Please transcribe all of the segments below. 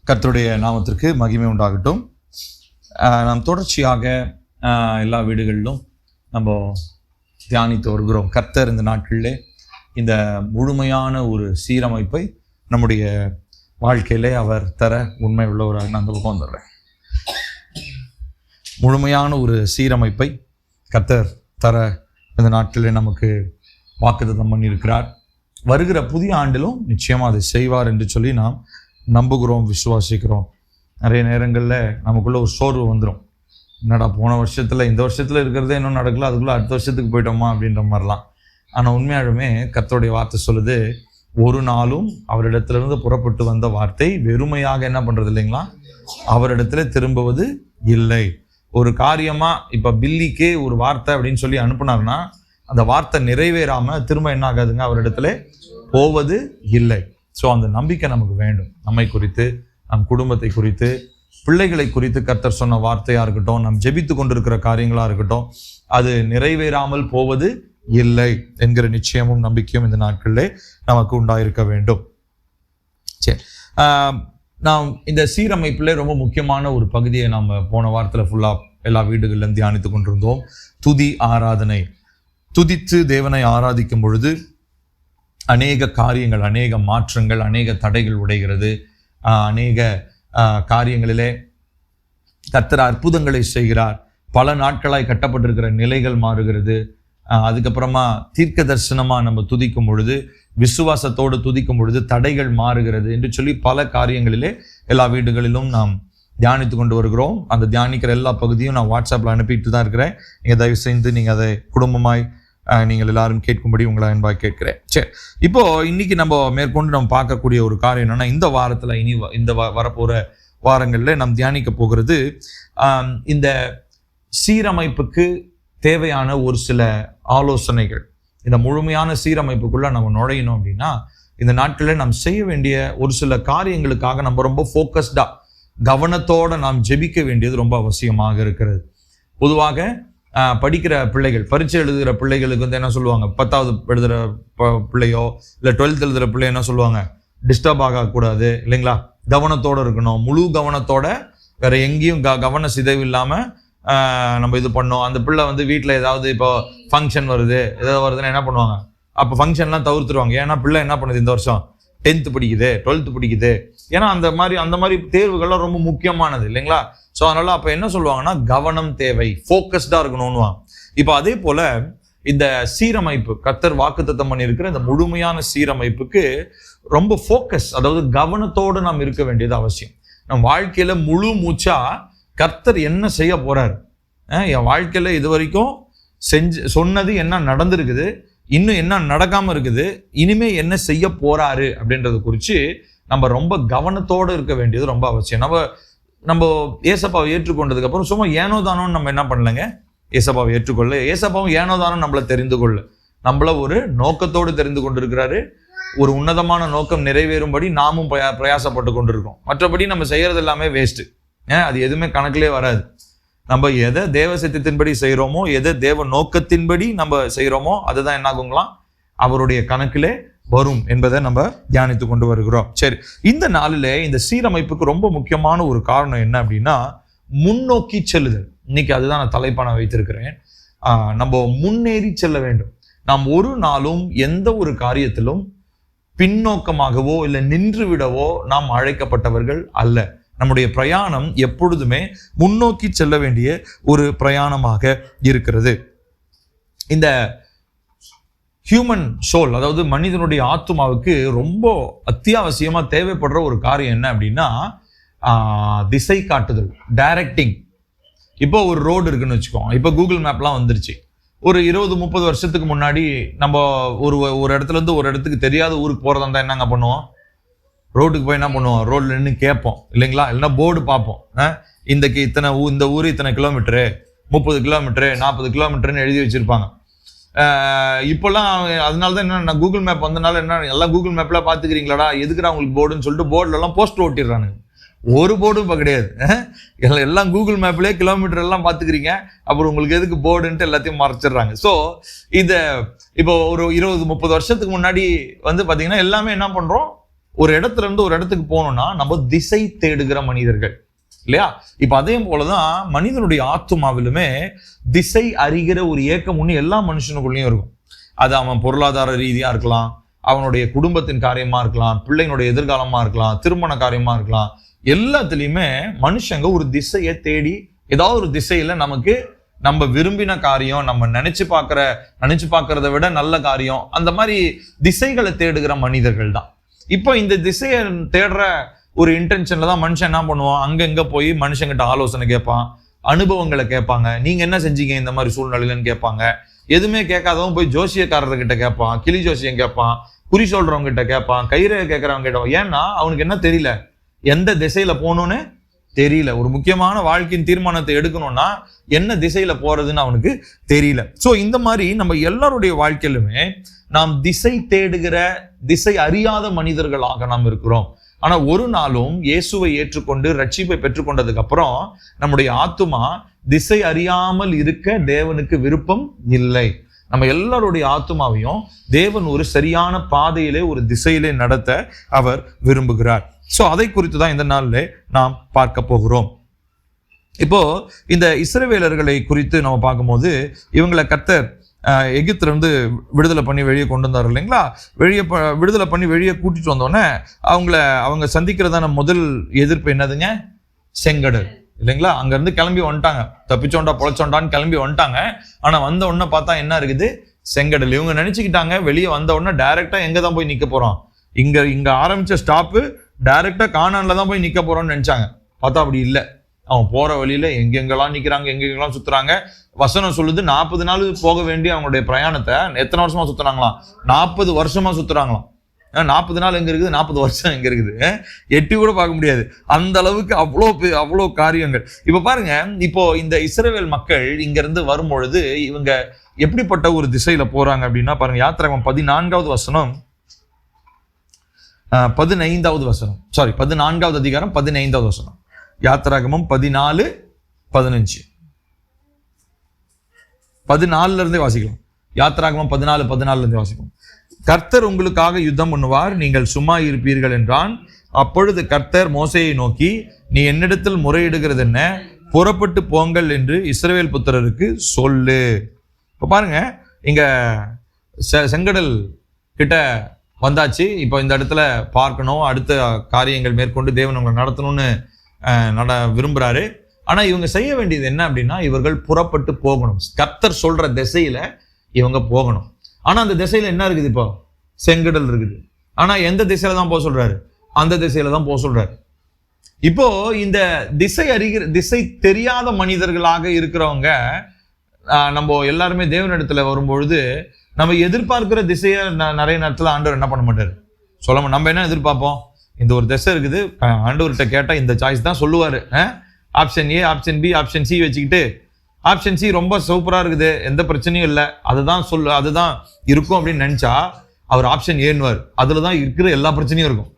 கர்த்தருடைய நாமத்திற்கு மகிமை உண்டாகட்டும். நாம் தொடர்ச்சியாக எல்லா வீடுகளிலும் நம்ம தியானித்து வருகிறோம். கர்த்தர் இந்த நாட்களிலே இந்த முழுமையான ஒரு சீரமைப்பை நம்முடைய வாழ்க்கையிலே அவர் தர உண்மை உள்ளவராக நான் அந்த பக்கம் வந்துடுறேன். முழுமையான ஒரு சீரமைப்பை கர்த்தர் தர இந்த நாட்களிலே நமக்கு வாக்குத்தத்தம் பண்ணியிருக்கிறார். வருகிற புதிய ஆண்டிலும் நிச்சயமாக அதை செய்வார் என்று சொல்லி நாம் நம்புகிறோம், விசுவாசிக்கிறோம். நிறைய நேரங்களில் நமக்குள்ள ஒரு சோர்வு வந்துடும். என்னடா போன வருஷத்தில் இந்த வருஷத்தில் இருக்கிறதே இன்னும் நடக்கல, அதுக்குள்ளே அடுத்த வருஷத்துக்கு போயிட்டோமா அப்படின்ற மாதிரிலாம். ஆனால் உண்மையாலுமே கர்த்தருடைய வார்த்தை சொல்லுது, ஒரு நாளும் அவரிடத்திலிருந்து புறப்பட்டு வந்த வார்த்தை வெறுமையாக என்ன பண்ணுறது இல்லைங்களா, அவரிடத்துல திரும்புவது இல்லை. ஒரு காரியமாக இப்போ பில்லிக்கே ஒரு வார்த்தை அப்படின்னு சொல்லி அனுப்புனாருன்னா அந்த வார்த்தை நிறைவேறாமல் திரும்ப என்ன ஆகாதுங்க, அவரிடத்துல போவது இல்லை. ஸோ அந்த நம்பிக்கை நமக்கு வேண்டும். நம்மை குறித்து, நம் குடும்பத்தை குறித்து, பிள்ளைகளை குறித்து கர்த்தர் சொன்ன வார்த்தையாக இருக்கட்டும், நம் ஜெபித்து கொண்டிருக்கிற காரியங்களாக இருக்கட்டும், அது நிறைவேறாமல் போவது இல்லை என்கிற நிச்சயமும் நம்பிக்கையும் இந்த நாட்களிலே நமக்கு உண்டாயிருக்க வேண்டும். சரி, நாம் இந்த சீரமைப்பில் ரொம்ப முக்கியமான ஒரு பகுதியை நம்ம போன வாரத்தில் ஃபுல்லாக எல்லா வீடுகளிலும் தியானித்து கொண்டிருந்தோம். துதி ஆராதனை. துதித்து தேவனை ஆராதிக்கும் பொழுது அநேக காரியங்கள், அநேக மாற்றங்கள், அநேக தடைகள் உடைகிறது. அநேக காரியங்களிலே கர்த்தர் அற்புதங்களை செய்கிறார். பல நாட்களாய் கட்டப்பட்டிருக்கிற நிலைகள் மாறுகிறது. அதுக்கப்புறமா தீர்க்க தரிசனமாக நம்ம துதிக்கும் பொழுது, விசுவாசத்தோடு துதிக்கும் பொழுது தடைகள் மாறுகிறது என்று சொல்லி பல காரியங்களிலே எல்லா வீடுகளிலும் நாம் தியானித்து கொண்டு வருகிறோம். அந்த தியானிக்கிற எல்லா பகுதியும் நான் வாட்ஸ்அப்பில் அனுப்பிட்டு தான் இருக்கிறேன். நீங்கள் தயவு செய்து நீங்கள் அதை குடும்பமாய் நீங்கள் எல்லாரும் கேட்கும்படி உங்களை அன்பாக கேட்கிறேன். சரி, இப்போ இன்னைக்கு நம்ம மேற்கொண்டு நம்ம பார்க்கக்கூடிய ஒரு காரியம் என்னன்னா, இந்த வாரத்தில் இந்த வரப்போகிற வாரங்களில் நாம் தியானிக்க போகிறது இந்த சீரமைப்புக்கு தேவையான ஒரு சில ஆலோசனைகள். இந்த முழுமையான சீரமைப்புக்குள்ள நம்ம நுழையணும் அப்படின்னா இந்த நாட்களில் நாம் செய்ய வேண்டிய ஒரு சில காரியங்களுக்காக நம்ம ரொம்ப ஃபோக்கஸ்டா கவனத்தோட நாம் ஜெபிக்க வேண்டியது ரொம்ப அவசியமாக இருக்கிறது. பொதுவாக படிக்கிற பிள்ளைகள், பரீட்சை எழுதுகிற பிள்ளைகளுக்கு வந்து என்ன சொல்லுவாங்க, 10வது எழுதுகிற பிள்ளையோ இல்லை 12th எழுதுகிற பிள்ளையோ என்ன சொல்லுவாங்க, டிஸ்டர்ப் ஆகக்கூடாது இல்லைங்களா, கவனத்தோடு இருக்கணும், முழு கவனத்தோட, வேற எங்கேயும் கவன சிதைவு இல்லாமல் நம்ம இது பண்ணோம். அந்த பிள்ளை வந்து வீட்டில் ஏதாவது இப்போ ஃபங்க்ஷன் வருது, ஏதாவது வருதுன்னா என்ன பண்ணுவாங்க, அப்போ ஃபங்க்ஷன்லாம் தவிர்த்துருவாங்க. ஏன்னா பிள்ளை என்ன பண்ணுது, இந்த வருஷம் 10th படிக்குது, 12th படிக்குது. ஏன்னா அந்த மாதிரி தேர்வுகள்லாம் ரொம்ப முக்கியமானது இல்லைங்களா. ஸோ அதனால அப்போ என்ன சொல்லுவாங்கன்னா, கவனம் தேவை, ஃபோக்கஸ்டாக இருக்கணும்னு. இப்போ அதே போல இந்த சீரமைப்பு, கர்த்தர் வாக்குத்தத்தம் பண்ணியிருக்கிற இந்த முழுமையான சீரமைப்புக்கு ரொம்ப ஃபோக்கஸ், அதாவது கவனத்தோடு நாம் இருக்க வேண்டியது அவசியம். நம் வாழ்க்கையில முழு மூச்சா கர்த்தர் என்ன செய்ய போறாரு, என் வாழ்க்கையில இது வரைக்கும் சொன்னது என்ன நடந்திருக்குது, இன்னும் என்ன நடக்காம இருக்குது, இனிமே என்ன செய்ய போறாரு அப்படின்றத குறித்து நம்ம ரொம்ப கவனத்தோடு இருக்க வேண்டியது ரொம்ப அவசியம். நம்ம ஏசப்பாவை ஏற்றுக்கொண்டதுக்கு அப்புறம் சும்மா ஏனோ தானோன்னு நம்ம என்ன பண்ணலங்க, ஏசப்பாவை ஏற்றுக்கொள்ள, ஏசப்பாவும் ஏனோ தானோ நம்மளை தெரிந்து கொள்ள, நம்மள ஒரு நோக்கத்தோடு தெரிந்து கொண்டிருக்கிறாரு. ஒரு உன்னதமான நோக்கம் நிறைவேறும்படி நாமும் பிரயாசப்பட்டு கொண்டிருக்கோம். மற்றபடி நம்ம செய்யறது எல்லாமே வேஸ்ட்டு. அது எதுவுமே கணக்கிலே வராது. நம்ம எதை தேவ சத்தியத்தின்படி செய்கிறோமோ, எதை தேவ நோக்கத்தின்படி நம்ம செய்கிறோமோ அதுதான் என்ன ஆகுங்களாம், அவருடைய கணக்கிலே வரும் என்பதை நம்ம தியானித்து கொண்டு வருகிறோம். சரி, இந்த நாளிலே இந்த சீரமைப்புக்கு ரொம்ப முக்கியமான ஒரு காரணம் என்ன அப்படின்னா, முன்னோக்கி செல்லுதல். இன்னைக்கு அதுதான் நான் தலைப்பான வைத்திருக்கிறேன். நம்ம முன்னேறி செல்ல வேண்டும். நாம் ஒரு நாளும் எந்த ஒரு காரியத்திலும் பின்னோக்கமாகவோ இல்லை நின்று விடவோ நாம் அழைக்கப்பட்டவர்கள் அல்ல. நம்முடைய பிரயாணம் எப்பொழுதுமே முன்னோக்கி செல்ல வேண்டிய ஒரு பிரயாணமாக இருக்கிறது. இந்த ஹியூமன் சோல், அதாவது மனிதனுடைய ஆத்மாவுக்கு ரொம்ப அத்தியாவசியமா தேவைப்படுற ஒரு காரியம் என்ன அப்படின்னா, திசை காட்டுதல், டைரக்டிங். இப்போ ஒரு ரோடு இருக்குன்னு வச்சுக்கோங்க. இப்போ கூகுள் மேப்லாம் வந்துருச்சு. ஒரு 20-30 வருஷத்துக்கு முன்னாடி நம்ம ஒரு இடத்துல இருந்து ஒரு இடத்துக்கு தெரியாத ஊருக்கு போறதா இருந்தா என்னங்க பண்ணுவோம், ரோட்டுக்கு போய் என்ன பண்ணுவோம், ரோட்ல நின்று கேட்போம் இல்லைங்களா, இல்லைன்னா போர்டு பார்ப்போம். இந்த ஊர் இத்தனை கிலோமீட்டரு, 30 கிலோமீட்டரு, 40 கிலோமீட்டர்னு எழுதி வச்சிருப்பாங்க. இப்போல்லாம் அதனால தான் என்ன, கூகுள் மேப் வந்தனால என்ன, எல்லாம் கூகுள் மேப்ல பாத்துக்கிறீங்களாடா, எதுக்குடா உங்களுக்கு போர்டுன்னு சொல்லிட்டு போர்டுல எல்லாம் போஸ்டர் ஓட்டிடுறானுங்க. ஒரு போர்டும் இப்போ கிடையாது. எல்லாம் கூகுள் மேப்லேயே கிலோமீட்டர் எல்லாம் பார்த்துக்கிறீங்க. அப்புறம் உங்களுக்கு எதுக்கு போர்டுன்ட்டு எல்லாத்தையும் மறைச்சிடுறாங்க. ஸோ இதை இப்போ ஒரு 20-30 வருஷத்துக்கு முன்னாடி பார்த்தீங்கன்னா எல்லாமே என்ன பண்ணுறோம், ஒரு இடத்துல இருந்து ஒரு இடத்துக்கு போகணும்னா நம்ம திசை தேடுகிற மனிதர்கள் இல்லையா? இப்ப அதே போலதான் மனிதனுடைய ஆத்துமாவிலுமே திசை அறிகிற ஒரு ஏக்கம் ஒண்ணு எல்லா மனுஷனுக்குள்ளயும் இருக்கும். அது அவன் பொருளாதார ரீதியா இருக்கலாம், அவனுடைய குடும்பத்தின் காரியமா இருக்கலாம், பிள்ளைங்களுடைய எதிர்காலமா இருக்கலாம், திருமண காரியமா இருக்கலாம். எல்லாத்துலயுமே மனுஷங்க ஒரு திசையை தேடி ஏதாவது ஒரு திசையில நமக்கு நம்ம விரும்பின காரியம், நம்ம நினைச்சு பார்க்கறத விட நல்ல காரியம், அந்த மாதிரி திசைகளை தேடுகிற மனிதர்கள் தான். இப்போ இந்த திசையை தேடுற ஒரு இன்டென்ஷன்ல தான் மனுஷன் என்ன பண்ணுவான், அங்கங்க போய் மனுஷங்கிட்ட ஆலோசனை கேட்பான், அனுபவங்களை கேட்பாங்க. நீங்க என்ன செஞ்சீங்க இந்த மாதிரி சூழ்நிலையிலன்னு கேட்பாங்க. எதுவுமே கேட்காதவன் போய் ஜோசியக்காரர்கிட்ட கேட்பான், கிளி ஜோசியம் கேட்பான், குறி சொல்றவங்க கிட்ட கேட்பான், கயிறை கேட்கறவங்க கேட்பான். ஏன்னா அவனுக்கு என்ன தெரியல, எந்த திசையில போகணும்னு தெரியல. ஒரு முக்கியமான வாழ்க்கையின் தீர்மானத்தை எடுக்கணும்னா என்ன திசையில போறதுன்னு அவனுக்கு தெரியல. சோ இந்த மாதிரி நம்ம எல்லாருடைய வாழ்க்கையிலுமே நாம் திசை தேடுகிற, திசை அறியாத மனிதர்களாக நாம் இருக்கிறோம். ஆனா ஒரு நாளும் இயேசுவை ஏற்றுக்கொண்டு ரட்சிப்பை பெற்றுக்கொண்டதுக்கு அப்புறம் நம்முடைய ஆத்துமா திசை அறியாமல் இருக்க தேவனுக்கு விருப்பம் இல்லை. நம்ம எல்லாருடைய ஆத்துமாவையும் தேவன் ஒரு சரியான பாதையிலே, ஒரு திசையிலே நடத்த அவர் விரும்புகிறார். சோ அதை குறித்து தான் இந்த நாளிலே நாம் பார்க்க போகிறோம். இப்போ இந்த இஸ்ரவேலர்களை குறித்து நம்ம பார்க்கும்போது இவங்களை கர்த்தர் எகிப்திலிருந்து விடுதலை பண்ணி வெளியே கொண்டு வந்தார் இல்லைங்களா? விடுதலை பண்ணி வெளியே கூட்டிட்டு வந்தோடனே அவங்க சந்திக்கிறதான முதல் எதிர்ப்பு என்னதுங்க? செங்கடல் இல்லைங்களா? அங்கிருந்து கிளம்பி வந்துட்டாங்க, தப்பிச்சோண்டா பொழைச்சோண்டான்னு கிளம்பி வந்துட்டாங்க. ஆனா வந்த உடனே பார்த்தா என்ன இருக்குது? செங்கடல். இவங்க நினைச்சுக்கிட்டாங்க வெளியே வந்த உடனே டைரக்டா எங்க தான் போய் நிக்க போறோம், இங்க ஆரம்பிச்ச ஸ்டாப்பு டைரக்டா கானான்ல தான் போய் நிக்க போறோம்னு நினைச்சாங்க. பார்த்தா அப்படி இல்லை. அவன் போற வழியில எங்கெங்கெல்லாம் நிக்கிறாங்க, எங்கெங்கெல்லாம் சுத்துறாங்க. வசனம் சொல்லுது 40 நாள் போக வேண்டிய அவங்களுடைய பிரயாணத்தை எத்தனை வருஷமா சுத்துறாங்களாம்? 40 வருஷமா சுத்துறாங்களாம். 40 நாள் எங்க இருக்குது, 40 வருஷம் எங்க இருக்குது? எட்டி கூட பார்க்க முடியாது. அந்த அளவுக்கு அவ்வளோ காரியங்கள். இப்ப பாருங்க, இப்போ இந்த இஸ்ரவேல் மக்கள் இங்க இருந்து வரும்பொழுது இவங்க எப்படிப்பட்ட ஒரு திசையில போறாங்க அப்படின்னா பாருங்க, யாத்திராகமம் 14வது வசனம் 15வது வசனம், 14வது அதிகாரம் 15வது வசனம். யாத்திராகமம் 14:15 14 இருந்தே வாசிக்கலாம். யாத்திராகமம் 14:14 இருந்து வாசிக்கலாம். கர்த்தர் உங்களுக்காக யுத்தம் பண்ணுவார், நீங்கள் சும்மா இருப்பீர்கள் என்றான். அப்பொழுது கர்த்தர் மோசேயை நோக்கி, நீ என்னிடத்தில் முறையிடுகிறது என்ன? புறப்பட்டு போங்கள் என்று இஸ்ரவேல் புத்திரருக்கு சொல்லு. இப்ப பாருங்க, இங்க செங்கடல் கிட்ட வந்தாச்சு. இப்போ இந்த இடத்துல பார்க்கணும், அடுத்த காரியங்கள் மேற்கொண்டு தேவன் உங்களை நடத்தணும்னு விரும்புறாரு. ஆனா இவங்க செய்ய வேண்டியது என்ன அப்படின்னா, இவர்கள் புறப்பட்டு போகணும். கர்த்தர் சொல்ற திசையில இவங்க போகணும். ஆனா அந்த திசையில என்ன இருக்குது? இப்போ செங்கடல் இருக்குது. ஆனா எந்த திசையில தான் போக சொல்றாரு? அந்த திசையில தான் போக சொல்றாரு. இப்போ இந்த திசை தெரியாத மனிதர்களாக இருக்கிறவங்க நம்ம எல்லாருமே தேவனிடத்துல வரும்பொழுது நம்ம எதிர்பார்க்கிற திசையை நிறைய நேரத்துல ஆண்டவர் என்ன பண்ண மாட்டாரு, சொல்ல. நம்ம என்ன எதிர்பார்ப்போம்? இந்த ஒரு திசை இருக்குது, ஆண்டவர்கிட்ட கேட்டா இந்த சாய்ஸ் தான் சொல்லுவாரு. Option A, option B, option C வச்சுக்கிட்டு, ஆப்ஷன் சி ரொம்ப சூப்பரா இருக்குது, எந்த பிரச்சனையும் இல்லை, அதுதான் இருக்கும் அப்படின்னு நினைச்சா அவர் ஆப்ஷன் ஏன்னுவார். அதுலதான் இருக்கிற எல்லா பிரச்சனையும் இருக்கும்.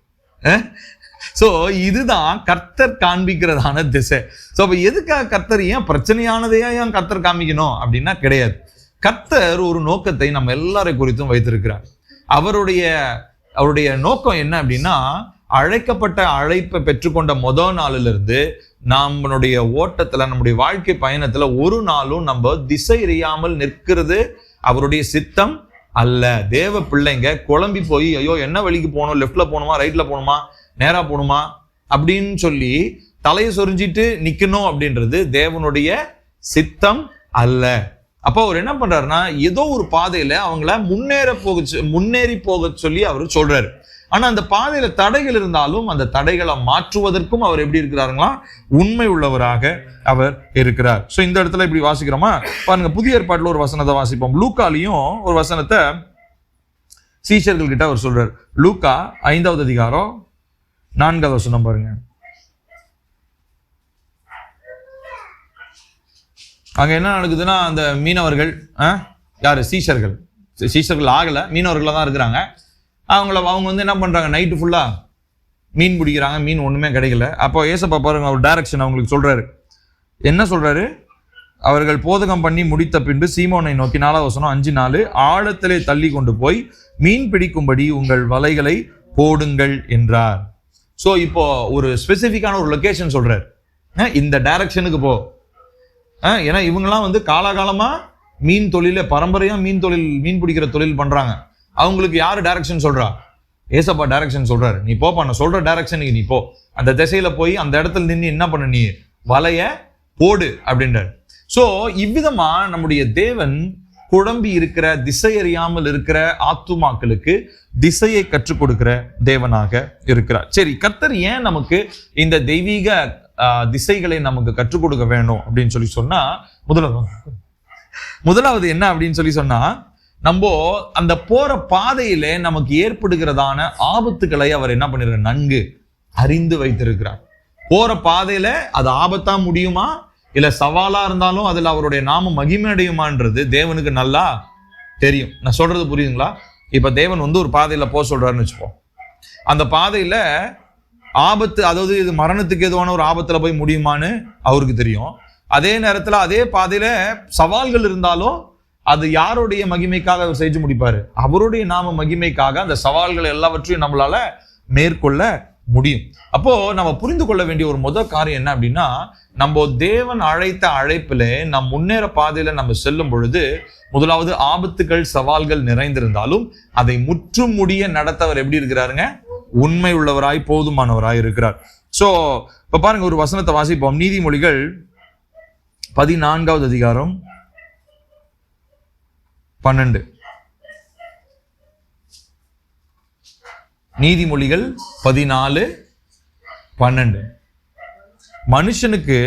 சோ இதுதான் கர்த்தர் காண்பிக்கிறதான திசை. சோ அப்ப எதுக்காக கர்த்தர் ஏன் பிரச்சனையானதையா ஏன் கர்த்தர் காமிக்கணும் அப்படின்னா கிடையாது. கர்த்தர் ஒரு நோக்கத்தை நம்ம எல்லாரை குறித்தும் வைத்திருக்கிறார். அவருடைய நோக்கம் என்ன அப்படின்னா, அழைக்கப்பட்ட அழைப்பை பெற்றுக்கொண்ட முதல் நாளிலிருந்து இருந்து நம்மளுடைய ஓட்டத்துல, நம்முடைய வாழ்க்கை பயணத்துல ஒரு நாளும் நம்ம திசை அறியாமல் நிற்கிறது அவருடைய சித்தம் அல்ல. தேவ பிள்ளைங்க குழம்பி போய் ஐயோ என்ன வழிக்கு போகணும், லெஃப்ட்ல போகணுமா, ரைட்ல போகணுமா, நேரா போகணுமா அப்படின்னு சொல்லி தலையை சொரிஞ்சிட்டு நிக்கணும் அப்படின்றது தேவனுடைய சித்தம் அல்ல. அப்போ அவர் என்ன பண்றாருன்னா, ஏதோ ஒரு பாதையில அவங்கள முன்னேறி போக சொல்லி அவர் சொல்றாரு. ஆனா அந்த பாதையில தடைகள் இருந்தாலும் அந்த தடைகளை மாற்றுவதற்கும் அவர் எப்படி இருக்கிறாருங்களா? உண்மை உள்ளவராக அவர் இருக்கிறார். சோ இந்த இடத்துல இப்படி வாசிக்கிறோமா பாருங்க. புதிய ஏற்பாட்டுல ஒரு வசனத்தை வாசிப்போம். லூக்காலையும் ஒரு வசனத்தை சீஷர்கள் கிட்ட அவர் சொல்றாரு. லூக்கா 5வது அதிகாரம் 4வது வசனம் பாருங்க. அங்க என்ன நடக்குதுன்னா, அந்த மீனவர்கள் யாரு? சீஷர்கள் ஆகல, மீனவர்களா தான் இருக்கிறாங்க. அவங்க என்ன பண்றாங்க, நைட்டு ஃபுல்லா மீன் பிடிக்கிறாங்க, மீன் ஒண்ணுமே கிடைக்கல. அப்போ ஏசப்பா பாருங்க அவர் டைரக்ஷன் அவங்களுக்கு சொல்றாரு. என்ன சொல்றாரு? அவர்கள் போதகம் பண்ணி முடித்த பின்பு சீமோனை நோக்கி 4வது வசனம் 5:4 ஆழத்திலே தள்ளி கொண்டு போய் மீன் பிடிக்கும்படி உங்கள் வலைகளை போடுங்கள் என்றார். ஸோ இப்போ ஒரு ஸ்பெசிஃபிக்கான ஒரு லொகேஷன் சொல்றாரு, இந்த டைரக்ஷனுக்கு போ. ஏன்னா இவங்கெல்லாம் வந்து காலாகாலமா மீன் தொழில பரம்பரையா மீன் பிடிக்கிற தொழில் பண்றாங்க. அவங்களுக்கு யாரு டைரக்ஷன் சொல்றா? ஏசப்பா டைரக்ஷன் சொல்றாரு. நீ போப்பா, நான் சொல்ற டைரக்ஷனுக்கு நீ போ, அந்த திசையில போய் அந்த இடத்துல நின்று என்ன பண்ண, நீ வலைய போடு அப்படின்றார். சோ இவ்விதமா நம்முடைய தேவன் குழம்பி இருக்கிற, திசை அறியாமல் இருக்கிற ஆத்துமாக்களுக்கு திசையை கற்றுக் கொடுக்கிற தேவனாக இருக்கிறார். சரி, கர்த்தர் ஏன் நமக்கு இந்த தெய்வீக திசைகளை நமக்கு கற்றுக் கொடுக்க வேணும் அப்படின்னு சொல்லி சொன்னா, முதலாவது என்ன அப்படின்னு சொல்லி சொன்னா, நம்ம அந்த போற பாதையில நமக்கு ஏற்படுகிறதான ஆபத்துக்களை அவர் என்ன பண்ணிருக்கார்? நன்கு அறிந்து வைத்திருக்கிறார். போற பாதையில அது ஆபத்தா முடியுமா, இல்ல சவாலா இருந்தாலும் அதுல அவருடைய நாம மகிமை அடையுமான்றது தேவனுக்கு நல்லா தெரியும். நான் சொல்றது புரியுதுங்களா? இப்ப தேவன் வந்து ஒரு பாதையில போக சொல்றாருன்னு வச்சுப்போம். அந்த பாதையில ஆபத்து, அதாவது இது மரணத்துக்கு எதுவான ஒரு ஆபத்துல போய் முடியுமான்னு அவருக்கு தெரியும். அதே நேரத்துல அதே பாதையில சவால்கள் இருந்தாலும் அது யாருடைய மகிமைக்காக அவர் செஞ்சு முடிப்பாரு? அவருடைய நாம மகிமைக்காக அந்த சவால்கள் எல்லாவற்றையும் நம்மளால மேற்கொள்ள முடியும். அப்போ நம்ம புரிந்து கொள்ள வேண்டிய ஒரு முதல் காரியம் என்ன அப்படின்னா, நம்ம தேவன் அழைத்த அழைப்பில நம் முன்னேற பாதையில நம்ம செல்லும் பொழுது முதலாவது ஆபத்துகள் சவால்கள் நிறைந்திருந்தாலும் அதை முற்றும் முடிய நடத்தவர் எப்படி இருக்கிறாருங்க? உண்மை உள்ளவராய் போதுமானவராய் இருக்கிறார். சோ இப்ப பாருங்க, ஒரு வசனத்தை வாசிப்போம். நீதிமொழிகள் 14வது அதிகாரம் 12. நீதிமொழிகள் 14:12. மனுஷனுக்கு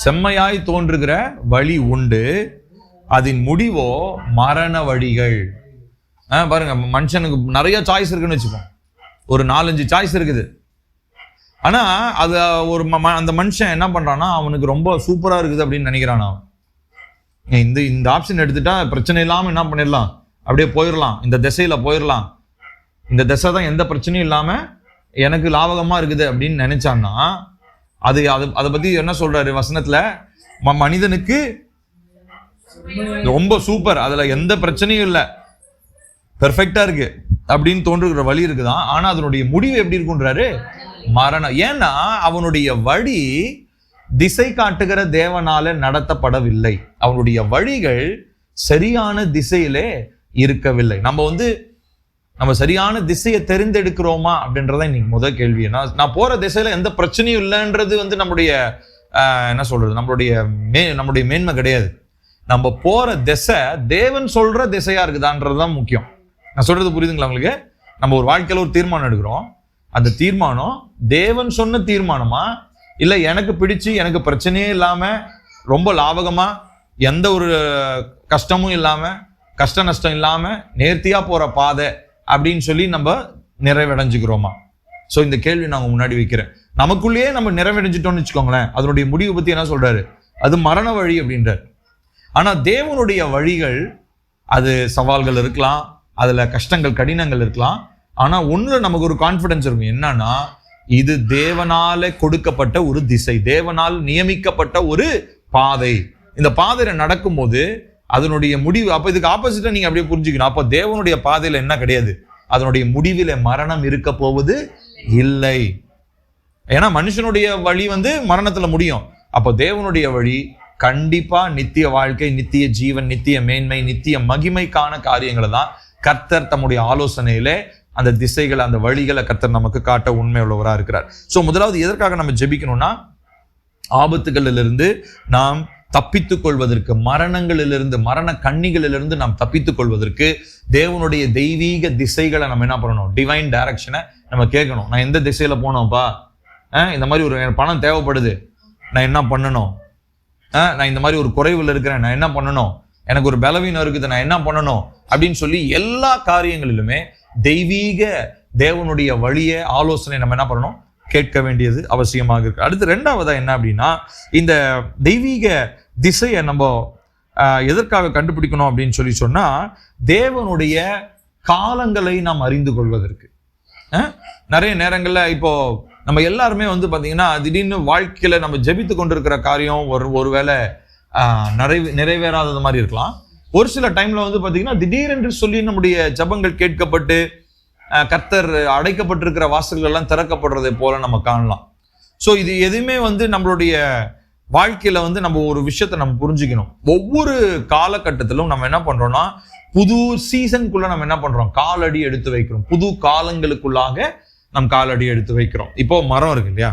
செம்மையாய் தோன்றுகிற வழி உண்டு, அதன் முடிவோ மரண வழிகள். பாருங்க, மனுஷனுக்கு நிறைய சாய்ஸ் இருக்குன்னு வச்சுப்போம். ஒரு 4-5 சாய்ஸ் இருக்குது. ஆனா அது ஒரு அந்த மனுஷன் என்ன பண்றான்னா, அவனுக்கு ரொம்ப சூப்பரா இருக்குது அப்படின்னு நினைக்கிறான். அவன் இந்த ஆப்ஷன் எடுத்துட்டா பிரச்சனை இல்லாம என்ன பண்ணிடலாம், அப்படியே போயிடலாம், இந்த திசையில போயிடலாம், இந்த திசை தான் எந்த பிரச்சனையும் இல்லாம எனக்கு லாபகமா இருக்குது அப்படின்னு நினைச்சான்னா, அதை பத்தி என்ன சொல்றாரு வசனத்துல? மனிதனுக்கு ரொம்ப சூப்பர், அதுல எந்த பிரச்சனையும் இல்லை, பெர்ஃபெக்டா இருக்கு அப்படின்னு தோன்றுகிற வழி இருக்குதான். ஆனா அதனுடைய முடிவு எப்படி இருக்குன்றாரு? மரணம். ஏன்னா அவனுடைய வழி திசை காட்டுகிற தேவனால நடத்தப்படவில்லை. அவனுடைய வழிகள் சரியான திசையிலே இருக்கவில்லை. நம்ம சரியான திசையை தெரிந்தெடுக்கிறோமா அப்படின்றத இன்னைக்கு முதல் கேள்வி. நான் போற திசையில எந்த பிரச்சனையும் இல்லைன்றது நம்முடைய என்ன சொல்றது, நம்முடைய மேன்மை கிடையாது. நம்ம போற திசை தேவன் சொல்ற திசையா இருக்குதான்றதுதான் முக்கியம். நான் சொல்றது புரியுதுங்களா உங்களுக்கு? நம்ம ஒரு வாழ்க்கையில ஒரு தீர்மானம் எடுக்கிறோம். அந்த தீர்மானம் தேவன் சொன்ன தீர்மானமா, இல்ல எனக்கு பிடிச்சு எனக்கு பிரச்சனையே இல்லாம ரொம்ப லாபகமா எந்த ஒரு கஷ்டமும் இல்லாம கஷ்ட நஷ்டம் இல்லாம நேர்த்தியா போற பாதை அப்படின்னு சொல்லி நம்ம நிறைவடைஞ்சுக்கிறோமா? சோ இந்த கேள்வி நாங்க முன்னாடி வைக்கிறேன். நமக்குள்ளேயே நம்ம நிறைவடைஞ்சிட்டோம்னு வச்சுக்கோங்களேன், அதனுடைய முடிவை பத்தி என்ன சொல்றாரு? அது மரண வழி அப்படின்றார். ஆனா தேவனுடைய வழிகள், அது சவால்கள் இருக்கலாம், அதுல கஷ்டங்கள் கடினங்கள் இருக்கலாம். ஆனா ஒண்ணுல நமக்கு ஒரு கான்பிடன்ஸ் இருக்கும். என்னன்னா, இது தேவனால கொடுக்கப்பட்ட ஒரு திசை, தேவனால் நியமிக்கப்பட்ட ஒரு பாதை. இந்த பாதையில நடக்கும்போது அதனுடைய முடிவு, அப்ப இதுக்கு ஆப்போசிட்டா நீங்க அப்படியே புரிஞ்சுக்கணும். அப்ப தேவனுடைய பாதையில என்ன கிடையாது? அதனுடைய முடிவில மரணம் இருக்க போவது இல்லை. ஏன்னா மனுஷனுடைய வழி மரணத்துல முடியும். அப்ப தேவனுடைய வழி கண்டிப்பா நித்திய வாழ்க்கை, நித்திய ஜீவன், நித்திய மேன்மை, நித்திய மகிமைக்கான காரியங்களை தான் கர்த்தர் தம்முடைய ஆலோசனையில அந்த திசைகளை, அந்த வழிகளை கர்த்தர் நமக்கு காட்ட உண்மை உள்ளவரா இருக்கிறார். சோ முதலாவது எதற்காக நம்ம ஜெபிக்கணும்னா, ஆபத்துகளிலிருந்து நாம் தப்பித்துக் கொள்வதற்கு, மரணங்களிலிருந்து, மரண கண்ணிகளிலிருந்து நாம் தப்பித்துக் கொள்வதற்கு தேவனுடைய தெய்வீக திசைகளை நம்ம என்ன பண்ணணும்? டிவைன் டைரக்ஷனை நம்ம கேட்கணும். நான் எந்த திசையில போனோம்ப்பா, இந்த மாதிரி ஒரு பணம் தேவைப்படுது, நான் என்ன பண்ணணும்? நான் இந்த மாதிரி ஒரு குறைவில் இருக்கிறேன், நான் என்ன பண்ணணும்? எனக்கு ஒரு பலவீனம் இருக்குது, நான் என்ன பண்ணணும்? அப்படின்னு சொல்லி எல்லா காரியங்களிலுமே தெய்வீக தேவனுடைய வழியை, ஆலோசனை நம்ம என்ன பண்ணணும்? கேட்க வேண்டியது அவசியமாக இருக்கு. அடுத்து ரெண்டாவதா என்ன அப்படின்னா, இந்த தெய்வீக திசையை நம்ம எதற்காக கண்டுபிடிக்கணும் அப்படின்னு சொல்லி சொன்னா, தேவனுடைய காலங்களை நாம் அறிந்து கொள்வதற்கு. நிறைய நேரங்கள்ல இப்போ நம்ம எல்லாருமே வந்து பாத்தீங்கன்னா திடீர்னு வாழ்க்கையில நம்ம ஜெபித்து கொண்டிருக்கிற காரியம் ஒருவேளை நிறைவேறாதது மாதிரி இருக்கலாம். ஒரு சில டைம்ல வந்து பாத்தீங்கன்னா திடீரென்று சொல்லி நம்முடைய ஜெபங்கள் கேட்கப்பட்டு கர்த்தர் அடைக்கப்பட்டிருக்கிற வாசல்கள் எல்லாம் திறக்கப்படுறதை போல நம்ம காணலாம். ஸோ இது எதுவுமே வந்து நம்மளுடைய வாழ்க்கையில வந்து நம்ம ஒரு விஷயத்தை நம்ம புரிஞ்சுக்கணும். ஒவ்வொரு காலகட்டத்திலும் நம்ம என்ன பண்றோம்னா புது சீசனுக்குள்ள நம்ம என்ன பண்றோம், காலடி எடுத்து வைக்கிறோம். புது காலங்களுக்குள்ளாக நம் காலடி எடுத்து வைக்கிறோம். இப்போ மரம் இருக்கு இல்லையா,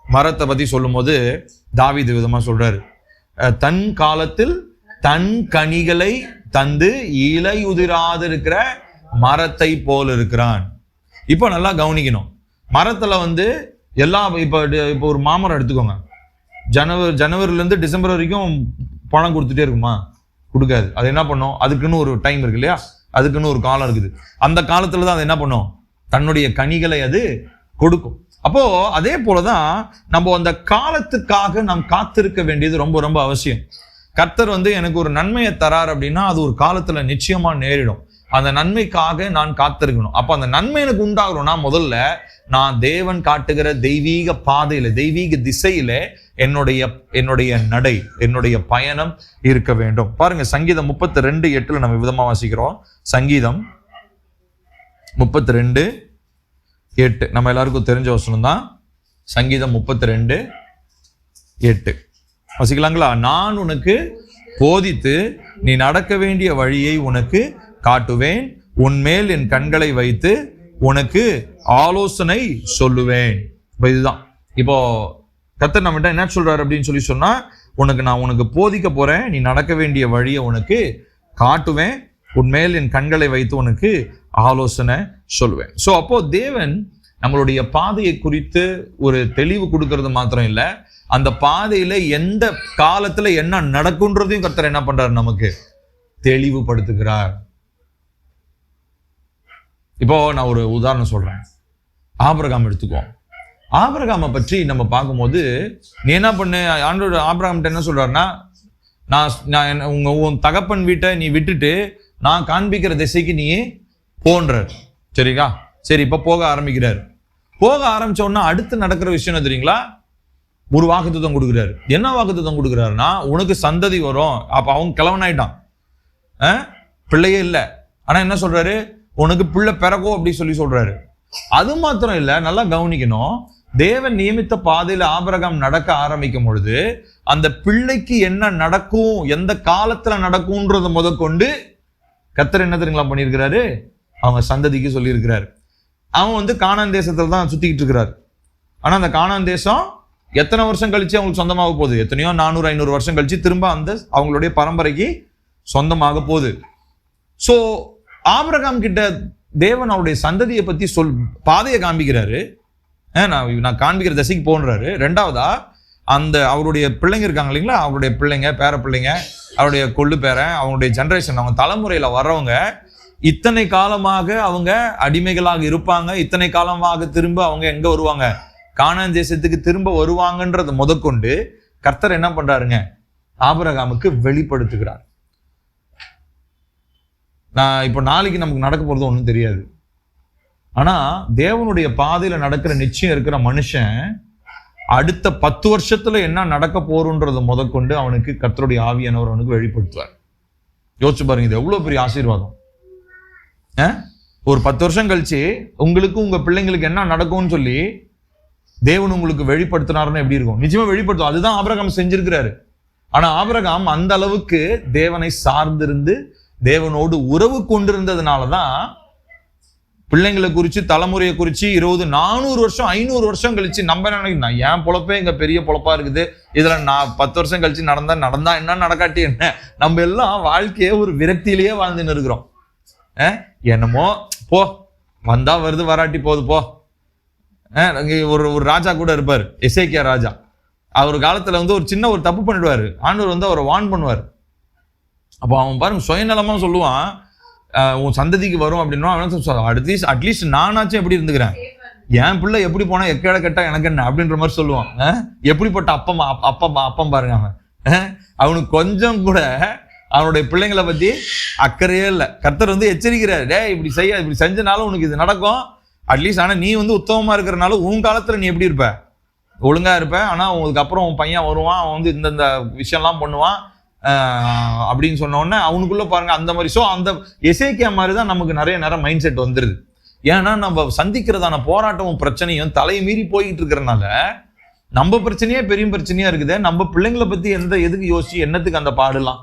மரத்தை பத்தி சொல்லும் போது தாவீது விதமா சொல்றாரு, தன் காலத்தில் தன் கனிகளை தந்து இலையுதிராது இருக்கிற மரத்தை போல் இருக்கிறான். இப்போ நல்லா கவனிக்கணும். மரத்துல வந்து இப்போ ஒரு மாமரம் எடுத்துக்கோங்க. ஜனவரில இருந்து டிசம்பர் வரைக்கும் பணம் கொடுத்துட்டே இருக்குமா? கொடுக்காது. அது என்ன பண்ணும், அதுக்குன்னு ஒரு டைம் இருக்கு இல்லையா, அதுக்குன்னு ஒரு காலம் இருக்குது. அந்த காலத்துல தான் அது என்ன பண்ணும், தன்னுடைய கனிகளை அது கொடுக்கும். அப்போ அதே போலதான் நம்ம அந்த காலத்துக்காக நாம் காத்திருக்க வேண்டியது ரொம்ப ரொம்ப அவசியம். கர்த்தர் வந்து எனக்கு ஒரு நன்மையை தரார் அப்படின்னா அது ஒரு காலத்துல நிச்சயமா நேரிடும். அந்த நன்மைக்காக நான் காத்திருக்கணும். அப்ப அந்த நன்மை எனக்கு உண்டாகணும்னா முதல்ல நான் தேவன் காட்டுகிற தெய்வீக பாதையில, தெய்வீக திசையில என்னுடைய நடை, என்னுடைய பயணம் இருக்க வேண்டும். பாருங்க, சங்கீதம் 32:8 நம்ம விதமா வாசிக்கிறோம். சங்கீதம் 32:8 நம்ம எல்லாருக்கும் தெரிஞ்ச வசனம் தான். சங்கீதம் 32:8 வாசிக்கலாங்களா? நான் உனக்கு போதித்து நீ நடக்க வேண்டிய வழியை உனக்கு காட்டுவேன், உன்மேல் என் கண்களை வைத்து உனக்கு ஆலோசனை சொல்லுவேன். இதுதான் இப்போ கர்த்தர் நம்மகிட்ட என்ன சொல்றாரு அப்படின்னு சொன்னா, நான் உனக்கு போதிக்க போறேன், நீ நடக்க வேண்டிய வழியை உனக்கு காட்டுவேன், உன்மேல் என் கண்களை வைத்து உனக்கு ஆலோசனை சொல்லுவேன். ஸோ அப்போ தேவன் நம்மளுடைய பாதையை குறித்து ஒரு தெளிவு கொடுக்கறது மாத்திரம் இல்லை, அந்த பாதையில எந்த காலத்துல என்ன நடக்கும்ன்றதையும் கர்த்தர் என்ன பண்றாரு, நமக்கு தெளிவுபடுத்துகிறார். இப்போ நான் ஒரு உதாரணம் சொல்றேன். ஆபிரகாம் எடுத்துக்குவோம். ஆபிரகாமை பற்றி நம்ம பார்க்கும்போது, நீ என்ன பண்ணு, ஆண்டவர் ஆபிரகாம்கிட்ட என்ன சொல்றாருன்னா, நான் உன் தகப்பன் வீட்டை நீ விட்டுட்டு நான் காண்பிக்கிற திசைக்கு நீ போன்றார். சரிங்களா? சரி, இப்ப போக ஆரம்பிக்கிறாரு. போக ஆரம்பிச்ச உடனே அடுத்து நடக்கிற விஷயம் என்ன தெரியுங்களா? ஒரு வாக்குத்தத்தம் கொடுக்குறாரு. என்ன வாக்குத்தத்தம் கொடுக்குறாருன்னா, உனக்கு சந்ததி வரும். அப்ப அவங்க கிழவன் ஆயிட்டான், பிள்ளையே இல்லை. ஆனா என்ன சொல்றாரு, உனக்கு பிள்ளை பிறக்கும் அப்படி சொல்றாரு. அது மாத்திரம் இல்ல, நல்லா கவனிக்கணும். தேவன் நியமித்த பாதையில ஆபிரகாம் நடக்க ஆரம்பிக்கும் பொழுது அந்த பிள்ளைக்கு என்ன நடக்கும், எந்த காலத்துல நடக்கும்ன்றத முதற்கொண்டு கர்த்தர் என்ன தெரியுங்களா பண்ணியிருக்கிறாரு, அவங்க சந்ததிக்கு சொல்லியிருக்கிறாரு. அவன் வந்து கானான் தேசத்துல தான் சுத்திக்கிட்டு இருக்கிறாரு. ஆனா அந்த கானான் தேசம் எத்தனை வருஷம் கழிச்சு அவங்களுக்கு சொந்தமாக போகுது, எத்தனையோ 400-500 வருஷம் கழிச்சு திரும்ப அந்த அவங்களுடைய பரம்பரைக்கு சொந்தமாக போகுது. ஸோ ஆபிரகாம் கிட்ட தேவன் அவருடைய சந்ததியை பத்தி பாதையை காண்பிக்கிறாரு. நான் காண்பிக்கிற திசைக்கு போன்றாரு. ரெண்டாவதா அந்த அவருடைய பிள்ளைங்க இருக்காங்க இல்லைங்களா, அவருடைய பிள்ளைங்க, பேர பிள்ளைங்க, அவருடைய கொள்ளு பேரன், அவங்களுடைய ஜெனரேஷன், அவங்க தலைமுறையில வர்றவங்க இத்தனை காலமாக அவங்க அடிமைகளாக இருப்பாங்க, இத்தனை காலமாக திரும்ப அவங்க எங்க வருவாங்க, கானான் தேசத்துக்கு திரும்ப வருவாங்கன்றத முதற்கொண்டு கர்த்தர் என்ன பண்றாருங்க, ஆபிரகாமுக்கு வெளிப்படுத்துகிறார். நான் இப்போ நாளைக்கு நமக்கு நடக்க போறது ஒன்றும் தெரியாது. ஆனா தேவனுடைய பாதையில நடக்கிற நிச்சயம் இருக்கிற மனுஷன் அடுத்த 10 வருஷத்துல என்ன நடக்க போறோன்றத முதற்கொண்டு அவனுக்கு கர்த்தருடைய ஆவியானவர் அவனுக்கு வெளிப்படுத்துவார். யோசிச்சு பாருங்க, இது எவ்வளவு பெரிய ஆசீர்வாதம். ஒரு 10 வருஷம் கழிச்சு உங்களுக்கு உங்க பிள்ளைங்களுக்கு என்ன நடக்கும்னு சொல்லி தேவன் உங்களுக்கு வெளிப்படுத்தினாருன்னு எப்படி இருக்கும்? நிச்சயமா வெளிப்படுத்தும். அதுதான் ஆபிரகாம் செஞ்சிருக்கிறாரு. ஆனா ஆபிரகாம் அந்த அளவுக்கு தேவனை சார்ந்திருந்து தேவனோடு உறவு கொண்டிருந்ததுனாலதான் பிள்ளைங்களை குறிச்சு, தலைமுறையை குறிச்சு 400 வருஷம் 500 வருஷம் கழிச்சு நம்ம நினைக்கணும், என் பொழப்பே இங்க பெரிய பொழப்பா இருக்குது, இதுல நான் 10 வருஷம் கழிச்சு நடந்தா என்ன, நடக்காட்டி என்ன, நம்ம எல்லாம் வாழ்க்கையே ஒரு விரக்தியிலேயே வாழ்ந்துன்னு இருக்கிறோம். என்னமோ போ, வந்தா வருது, வராட்டி போகுது போ. ஒரு ராஜா கூட இருப்பார், எசேக்கியா ராஜா. அவர் காலத்துல ஒரு சின்ன ஒரு தப்பு பண்ணிடுவாரு, ஆண்டவர் அவரை வார்ன் பண்ணுவார். அப்போ அவன் பாருங்க சுயநலமா சொல்லுவான், உன் சந்ததிக்கு வரும் அப்படின்னா அட்லீஸ்ட் நானாச்சும் எப்படி இருந்துக்கிறேன், என் பிள்ளை எப்படி போனா எக்கேட கெட்டா எனக்கு என்ன அப்படின்ற மாதிரி சொல்லுவான். எப்படிப்பட்ட அப்பம் பாருங்க அவன். அவனுக்கு கொஞ்சம் கூட அவனுடைய பிள்ளைங்களை பத்தி அக்கறையே இல்லை. கர்த்தர் எச்சரிக்கிறார், டே இப்படி செஞ்சனாலும் உனக்கு இது நடக்கும், அட்லீஸ்ட். ஆனால் நீ வந்து உத்தமமாக இருக்கிறனால உன் காலத்தில் நீ எப்படி இருப்ப? ஒழுங்காக இருப்ப. ஆனால் உங்களுக்கு அப்புறம் உன் பையன் வருவான், அவன் வந்து இந்தந்த விஷயம்லாம் பண்ணுவான் அப்படின்னு சொன்ன உடனே அவனுக்குள்ள பாருங்க அந்த மாதிரி. ஸோ அந்த எசேக்கியா மாதிரி தான் நமக்கு நிறைய நேரம் மைண்ட் செட் வந்துருது. ஏன்னா நம்ம சந்திக்கிறதான போராட்டமும் பிரச்சனையும் தலையை மீறி போய்கிட்டு இருக்கிறனால நம்ம பிரச்சனையே பெரிய பிரச்சனையா இருக்குது. நம்ம பிள்ளைங்களை பத்தி எதுக்கு யோசிச்சு என்னத்துக்கு அந்த பாடலாம்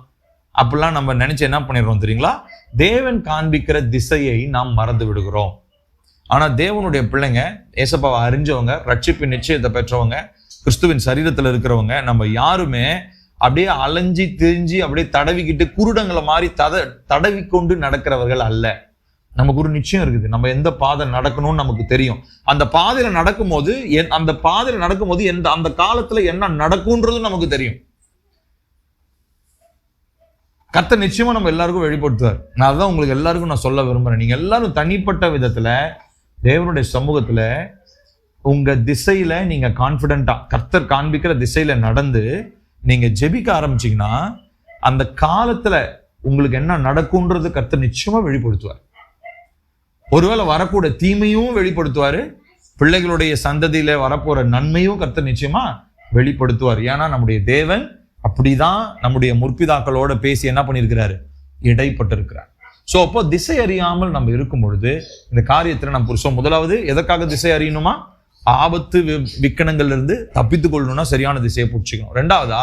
அப்படிலாம் நம்ம நினைச்சு என்ன பண்ணிடுறோம் தெரியுங்களா? தேவன் காண்பிக்கிற திசையை நாம் மறந்து விடுகிறோம். ஆனா தேவனுடைய பிள்ளைங்க, ஏசப்பாவை அறிஞ்சவங்க, ரட்சிப்பின் நிச்சயத்தை பெற்றவங்க, கிறிஸ்துவின் சரீரத்துல இருக்கிறவங்க, நம்ம யாருமே அப்படியே அலைஞ்சி திரிஞ்சு அப்படியே தடவிக்கிட்டு குருடங்களை மாதிரி தடவி கொண்டு நடக்கிறவர்கள் அல்ல. நமக்கு ஒரு நிச்சயம் இருக்குது, நம்ம எந்த பாதை நடக்கணும்னு நமக்கு தெரியும். அந்த பாதையில நடக்கும்போது அந்த காலத்துல என்ன நடக்கும்ன்றது நமக்கு தெரியும். கர்த்தர் நிச்சயமா நம்ம எல்லாருக்கும் வெளிப்படுத்துவார். நான் அதான் உங்களுக்கு எல்லாருக்கும் நான் சொல்ல விரும்புறேன். நீங்க எல்லாரும் தனிப்பட்ட விதத்துல தேவனுடைய சமூகத்துல உங்க திசையில நீங்க கான்பிடென்டா கர்த்தர் காண்பிக்கிற திசையில நடந்து நீங்க ஜெபிக்க ஆரம்பிச்சீங்கன்னா அந்த காலத்துல உங்களுக்கு என்ன நடக்கும்ன்றது கர்த்தர் நிச்சயமா வெளிப்படுத்துவார். ஒருவேளை வரக்கூட தீமையும் வெளிப்படுத்துவாரு, பிள்ளைகளுடைய சந்ததியில வரப்போற நன்மையும் கர்த்தர் நிச்சயமா வெளிப்படுத்துவார். ஏன்னா நம்முடைய தேவன் அப்படிதான் நம்முடைய முற்பிதாக்களோட பேசி என்ன பண்ணியிருக்கிறாரு? இடைப்பட்டிருக்கிறார். ஸோ அப்போ திசை அறியாமல் நம்ம இருக்கும் பொழுது இந்த காரியத்துல நம்ம புருஷம் முதலாவது எதற்காக திசை அறியணுமா? ஆபத்து விக்கனங்கள்ல இருந்து தப்பித்துக் கொள்ளணும்னா சரியான திசையை பிடிச்சிக்கணும். ரெண்டாவதா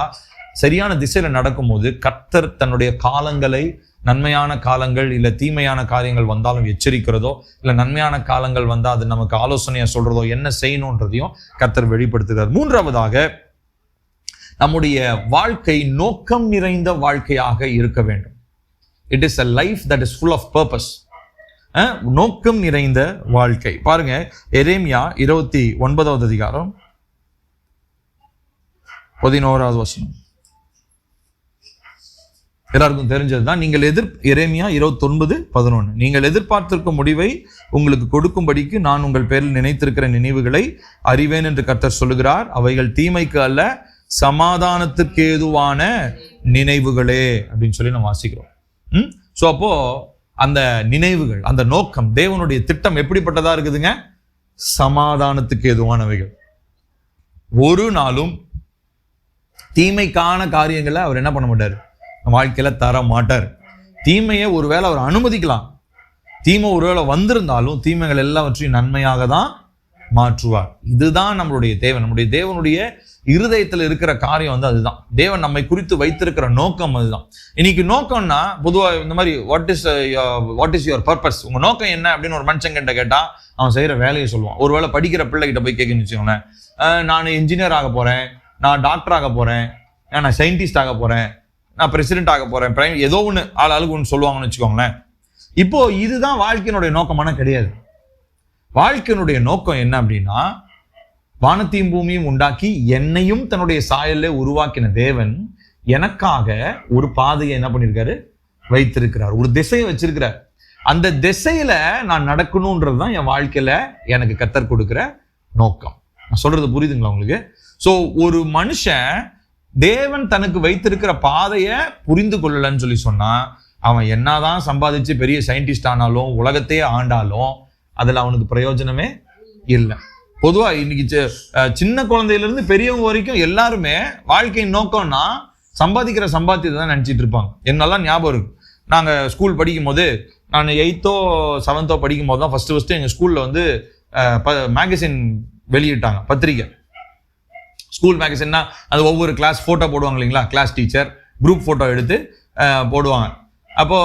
சரியான திசையில நடக்கும்போது கர்த்தர் தன்னுடைய காலங்களை, நன்மையான காலங்கள் இல்ல தீமையான காரியங்கள் வந்தாலும் எச்சரிக்கிறதோ, இல்ல நன்மையான காலங்கள் வந்தா அது நமக்கு ஆலோசனையா சொல்றதோ, என்ன செய்யணும்ன்றதையும் கர்த்தர் வெளிப்படுத்துகிறார். மூன்றாவதாக நம்முடைய வாழ்க்கை நோக்கம் நிறைந்த வாழ்க்கையாக இருக்க வேண்டும். It is a life that is full of purpose. நோக்கம் நிறைந்த வாழ்க்கை. பாருங்க, எரேமியா 29வது அதிகாரம் 11வது வசனம். எல்லாருக்கும் தெரிஞ்சதுதான். எரேமியா 29:11. நீங்கள் எதிர்பார்த்திருக்கும் முடிவை உங்களுக்கு கொடுக்கும்படிக்கு நான் உங்கள் பேரில் நினைத்திருக்கிற நினைவுகளை அறிவேன் என்று கர்த்தர் சொல்லுகிறார். அவைகள் தீமைக்கு அல்ல, சமாதானத்துக்கு ஏதுவான நினைவுகளே அப்படின்னு சொல்லி நம்ம வாசிக்கிறோம். ஸோ அப்போ அந்த நினைவுகள், அந்த நோக்கம், தேவனுடைய திட்டம் எப்படிப்பட்டதா இருக்குதுங்க? சமாதானத்துக்கு ஏதுவானவைகள். ஒரு நாளும் தீமைக்கான காரியங்களை அவர் என்ன பண்ண மாட்டார்? வாழ்க்கையில தர மாட்டார். தீமையை ஒருவேளை அவர் அனுமதிக்கலாம். தீமை ஒருவேளை வந்திருந்தாலும் தீமைகள் எல்லாவற்றையும் நன்மையாக தான் மாற்றுவார். இதுதான் நம்மளுடைய தேவன். நம்முடைய தேவனுடைய இருதயத்தில் இருக்கிற காரியம் வந்து அதுதான். தேவன் நம்மை குறித்து வைத்திருக்கிற நோக்கம் அதுதான். இன்னைக்கு நோக்கம்னா பொதுவாக இந்த மாதிரி வாட் இஸ் யுவர் பர்பஸ், உங்க நோக்கம் என்ன அப்படின்னு ஒரு மனுஷன் கிட்ட கேட்டா அவன் செய்யற வேலையை சொல்லுவான். ஒருவேளை படிக்கிற பிள்ளை கிட்ட போய் கேட்கணும்னு வச்சுக்கோங்களேன், நான் இன்ஜினியர் ஆக போறேன், நான் டாக்டர் ஆக போறேன், நான் சயின்டிஸ்ட் ஆக போறேன், நான் பிரசிடென்ட் ஆக போறேன், ஏதோ ஒன்று ஆளுக்கு ஒன்று சொல்லுவாங்கன்னு வச்சுக்கோங்களேன். இப்போ இதுதான் வாழ்க்கையினுடைய நோக்கமான கிடையாது. வாழ்க்கையினுடைய நோக்கம் என்ன அப்படின்னா, வானத்தையும் பூமியும் உண்டாக்கி என்னையும் தன்னுடைய சாயல்ல உருவாக்கின தேவன் எனக்காக ஒரு பாதையை என்ன பண்ணிருக்காரு? வைத்திருக்கிறார். ஒரு திசையை வச்சிருக்கிறார். அந்த திசையில நான் நடக்கணும்ன்றதுதான் என் வாழ்க்கையில எனக்கு கர்த்தர் கொடுக்கிற நோக்கம். நான் சொல்றது புரியுதுங்களா உங்களுக்கு? சோ ஒரு மனுஷன் தேவன் தனக்கு வைத்திருக்கிற பாதையை புரிந்து கொள்ளலன்னு சொல்லி சொன்னா அவன் என்னதான் சம்பாதிச்சு பெரிய சயின்டிஸ்ட் ஆனாலும் உலகத்தையே ஆண்டாலும் அதுல அவனுக்கு பிரயோஜனமே இல்லை. பொதுவா இன்னைக்கு சின்ன குழந்தையில இருந்து பெரியவங்க வரைக்கும் எல்லாருமே வாழ்க்கையின் நோக்கம்னா சம்பாதிக்கிற சம்பாத்தியத்தை தான் நினைச்சிட்டு இருப்பாங்க. என்னெல்லாம் ஞாபகம் இருக்கு, நாங்க ஸ்கூல் படிக்கும் போது, நான் 8th or 7th படிக்கும் போது தான் ஃபர்ஸ்ட் எங்க ஸ்கூல்ல வந்து மேகசின் வெளியிட்டாங்க, பத்திரிகை. ஸ்கூல் மேகசின்னா அது ஒவ்வொரு கிளாஸ் போட்டோ போடுவாங்க இல்லைங்களா, கிளாஸ் டீச்சர் குரூப் போட்டோ எடுத்து போடுவாங்க. அப்போ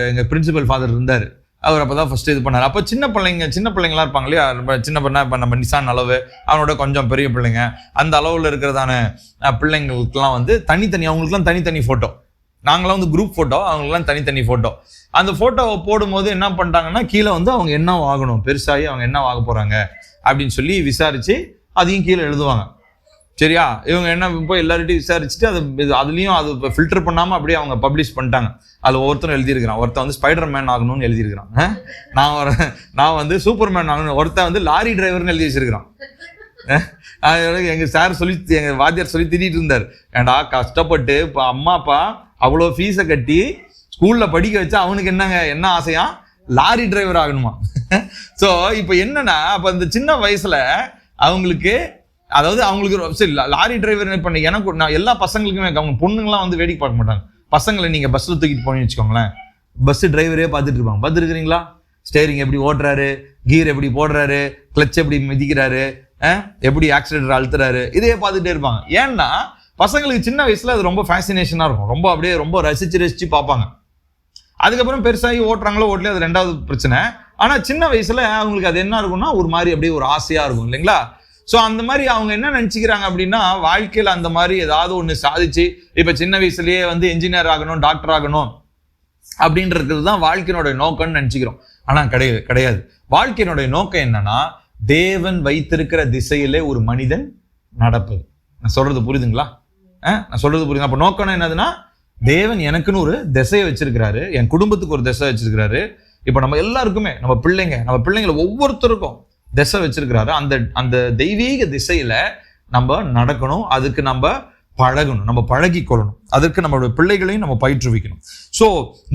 எங்க பிரின்சிபல் ஃபாதர் இருந்தாரு, அவர் அப்பதான் ஃபர்ஸ்ட் இது பண்ணார். அப்போ சின்ன பிள்ளைங்களா இருப்பாங்க இல்லையா, சின்ன பிள்ளை இப்போ நம்ம நிசான் அளவு, அவனோட கொஞ்சம் பெரிய பிள்ளைங்க, அந்த அளவுல இருக்கிறதான பிள்ளைங்களுக்குலாம் வந்து தனித்தனி, அவங்களுக்குலாம் தனித்தனி போட்டோ, நாங்களாம் வந்து குரூப் போட்டோ, அவங்களுக்குலாம் தனித்தனி போட்டோ. அந்த போட்டோவை போடும்போது என்ன பண்ணிட்டாங்கன்னா கீழே வந்து அவங்க என்ன ஆகணும், பெருசாகி அவங்க என்ன ஆக போறாங்க அப்படின்னு சொல்லி விசாரிச்சு அதையும் கீழே எழுதுவாங்க. சரியா? இவங்க என்ன போய் எல்லார்ட்டையும் விசாரிச்சுட்டு அதுலயும் அது ஃபில்டர் பண்ணாம அப்படியே அவங்க பப்ளிஷ் பண்ணிட்டாங்க. அதுல ஒருத்தரும் எழுதியிருக்கிறான், ஒருத்தன் வந்து ஸ்பைடர்-மேன் ஆகணும்னு எழுதியிருக்கிறான், நான் வந்து சூப்பர்மேன் ஆகணும், ஒருத்தன் வந்து லாரி டிரைவர்னு எழுதி வச்சிருக்கிறான். எங்க சார் சொல்லி, எங்க வாத்தியார் சொல்லி திட்டிட்டு இருந்தார், ஏண்டா கஷ்டப்பட்டு இப்போ அம்மா அப்பா அவ்வளோ ஃபீஸை கட்டி ஸ்கூல்ல படிக்க வச்சா அவனுக்கு என்ன ஆசையா லாரி டிரைவர் ஆகணுமா? ஸோ இப்போ என்னன்னா, அப்போ இந்த சின்ன வயசுல அவங்களுக்கு, அதாவது அவங்களுக்கு சரி லாரி டிரைவர் பண்ண எனக்கு நான் எல்லா பசங்களுக்குமே, அவங்க பொண்ணுங்களாம் வந்து வேடிக்கை பார்க்க மாட்டாங்க. பசங்களை நீங்க பஸ்ல தூக்கிட்டு போனீங்கன்னு வச்சுக்கோங்களேன், பஸ் டிரைவரே பார்த்துட்டு இருப்பாங்க. பார்த்துருக்கிறீங்களா? ஸ்டேரிங் எப்படி ஓட்டுறாரு, கீர் எப்படி போடுறாரு, கிளச் எப்படி மிதிக்கிறாரு, எப்படி ஆக்சிலேட்டர் அழுத்துறாரு, இதையே பார்த்துட்டே இருப்பாங்க. ஏன்னா பசங்களுக்கு சின்ன வயசுல அது ரொம்ப ஃபேசினேஷனா இருக்கும். ரொம்ப அப்படியே ரொம்ப ரசிச்சு பார்ப்பாங்க. அதுக்கப்புறம் பெருசாகி ஓட்டுறாங்களோ ஓட்டலையோ அது ரெண்டாவது பிரச்சனை. ஆனா சின்ன வயசுல அவங்களுக்கு அது என்ன இருக்கும்னா ஒரு மாதிரி அப்படியே ஒரு ஆசையா இருக்கும் இல்லைங்களா? ஸோ அந்த மாதிரி அவங்க என்ன நினைச்சுக்கிறாங்க அப்படின்னா, வாழ்க்கையில அந்த மாதிரி ஏதாவது ஒண்ணு சாதிச்சு இப்ப சின்ன வயசுலயே வந்து என்ஜினியர் ஆகணும், டாக்டர் ஆகணும் அப்படின்றது தான் வாழ்க்கையினுடைய நோக்கம்னு நினைச்சுக்கிறோம். ஆனா கிடையாது. வாழ்க்கையினுடைய நோக்கம் என்னன்னா, தேவன் வைத்திருக்கிற திசையிலே ஒரு மனிதன் நடப்பது. நான் சொல்றது புரியுதுங்களா? நான் சொல்றது புரியுது. அப்ப நோக்கம் என்னதுன்னா, தேவன் எனக்குன்னு ஒரு திசையை வச்சிருக்கிறாரு, என் குடும்பத்துக்கு ஒரு திசை வச்சிருக்கிறாரு. இப்ப நம்ம எல்லாருக்குமே, நம்ம பிள்ளைங்களை ஒவ்வொருத்தருக்கும் திசை வச்சிருக்கிறாரு. அந்த தெய்வீக திசையில நம்ம நடக்கணும். அதுக்கு நம்ம பழகணும், நம்ம பழகி கொள்ளணும். அதற்கு நம்மளுடைய பிள்ளைகளையும் நம்ம பயிற்றுவிக்கணும். ஸோ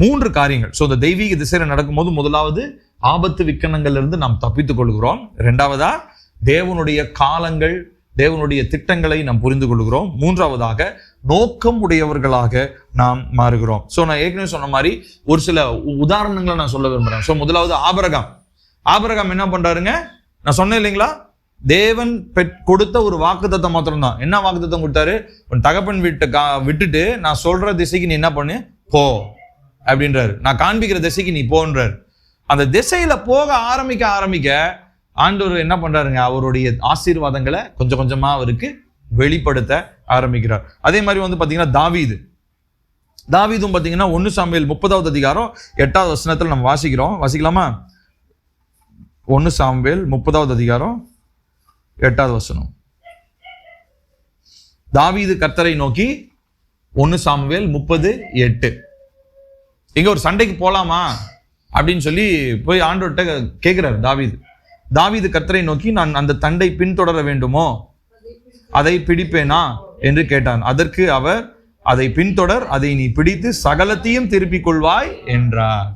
3 காரியங்கள். ஸோ இந்த தெய்வீக திசையில நடக்கும்போது முதலாவது ஆபத்து விக்கனங்கள்ல இருந்து நாம் தப்பித்துக் கொள்கிறோம். 2வதா தேவனுடைய காலங்கள், தேவனுடைய திட்டங்களை நாம் புரிந்து கொள்கிறோம். 3வதாக நோக்கம் உடையவர்களாக நாம் மாறுகிறோம். ஸோ நான் ஏற்கனவே சொன்ன மாதிரி ஒரு சில உதாரணங்களை நான் சொல்ல விரும்புறேன். ஸோ முதலாவது ஆபிரகாம் என்ன பண்றாருங்க? நான் சொன்னேன் இல்லைங்களா, தேவன் கொடுத்த ஒரு வாக்குத்தத்தம் மாத்திரம் தான். என்ன வாக்குத்தத்தம் கொடுத்தாரு? உன் தகப்பன் விட்டுட்டு நான் சொல்ற திசைக்கு நீ என்ன பண்ணு, போ அப்படின்றாரு. நான் காண்பிக்கிற திசைக்கு நீ போன்றாரு. அந்த திசையில போக ஆரம்பிக்க ஆண்டவர் என்ன பண்றாருங்க, அவருடைய ஆசீர்வாதங்களை கொஞ்சம் கொஞ்சமா அவருக்கு வெளிப்படுத்த ஆரம்பிக்கிறார். அதே மாதிரி வந்து பாத்தீங்கன்னா தாவீதும் பாத்தீங்கன்னா 1 சாமுவேல் 30வது அதிகாரம் 8வது வசனத்துல நம்ம வாசிக்கலாமா? 1 சாமுவேல் 30வது அதிகாரம் 8வது வசனம். தாவீது கர்த்தரை நோக்கி 1 சாமுவேல் 30:8. இங்க ஒரு சண்டைக்கு போலாமா அப்படின்னு சொல்லி போய் ஆண்டவர்கிட்ட கேட்கிறார் தாவீது கர்த்தரை நோக்கி, நான் அந்த தண்டை பின்தொடர வேண்டுமோ, அதை பிடிப்பேனா என்று கேட்டான். அதற்கு அவர், அதை பின்தொடர், அதை நீ பிடித்து சகலத்தையும் திருப்பிக் கொள்வாய் என்றார்.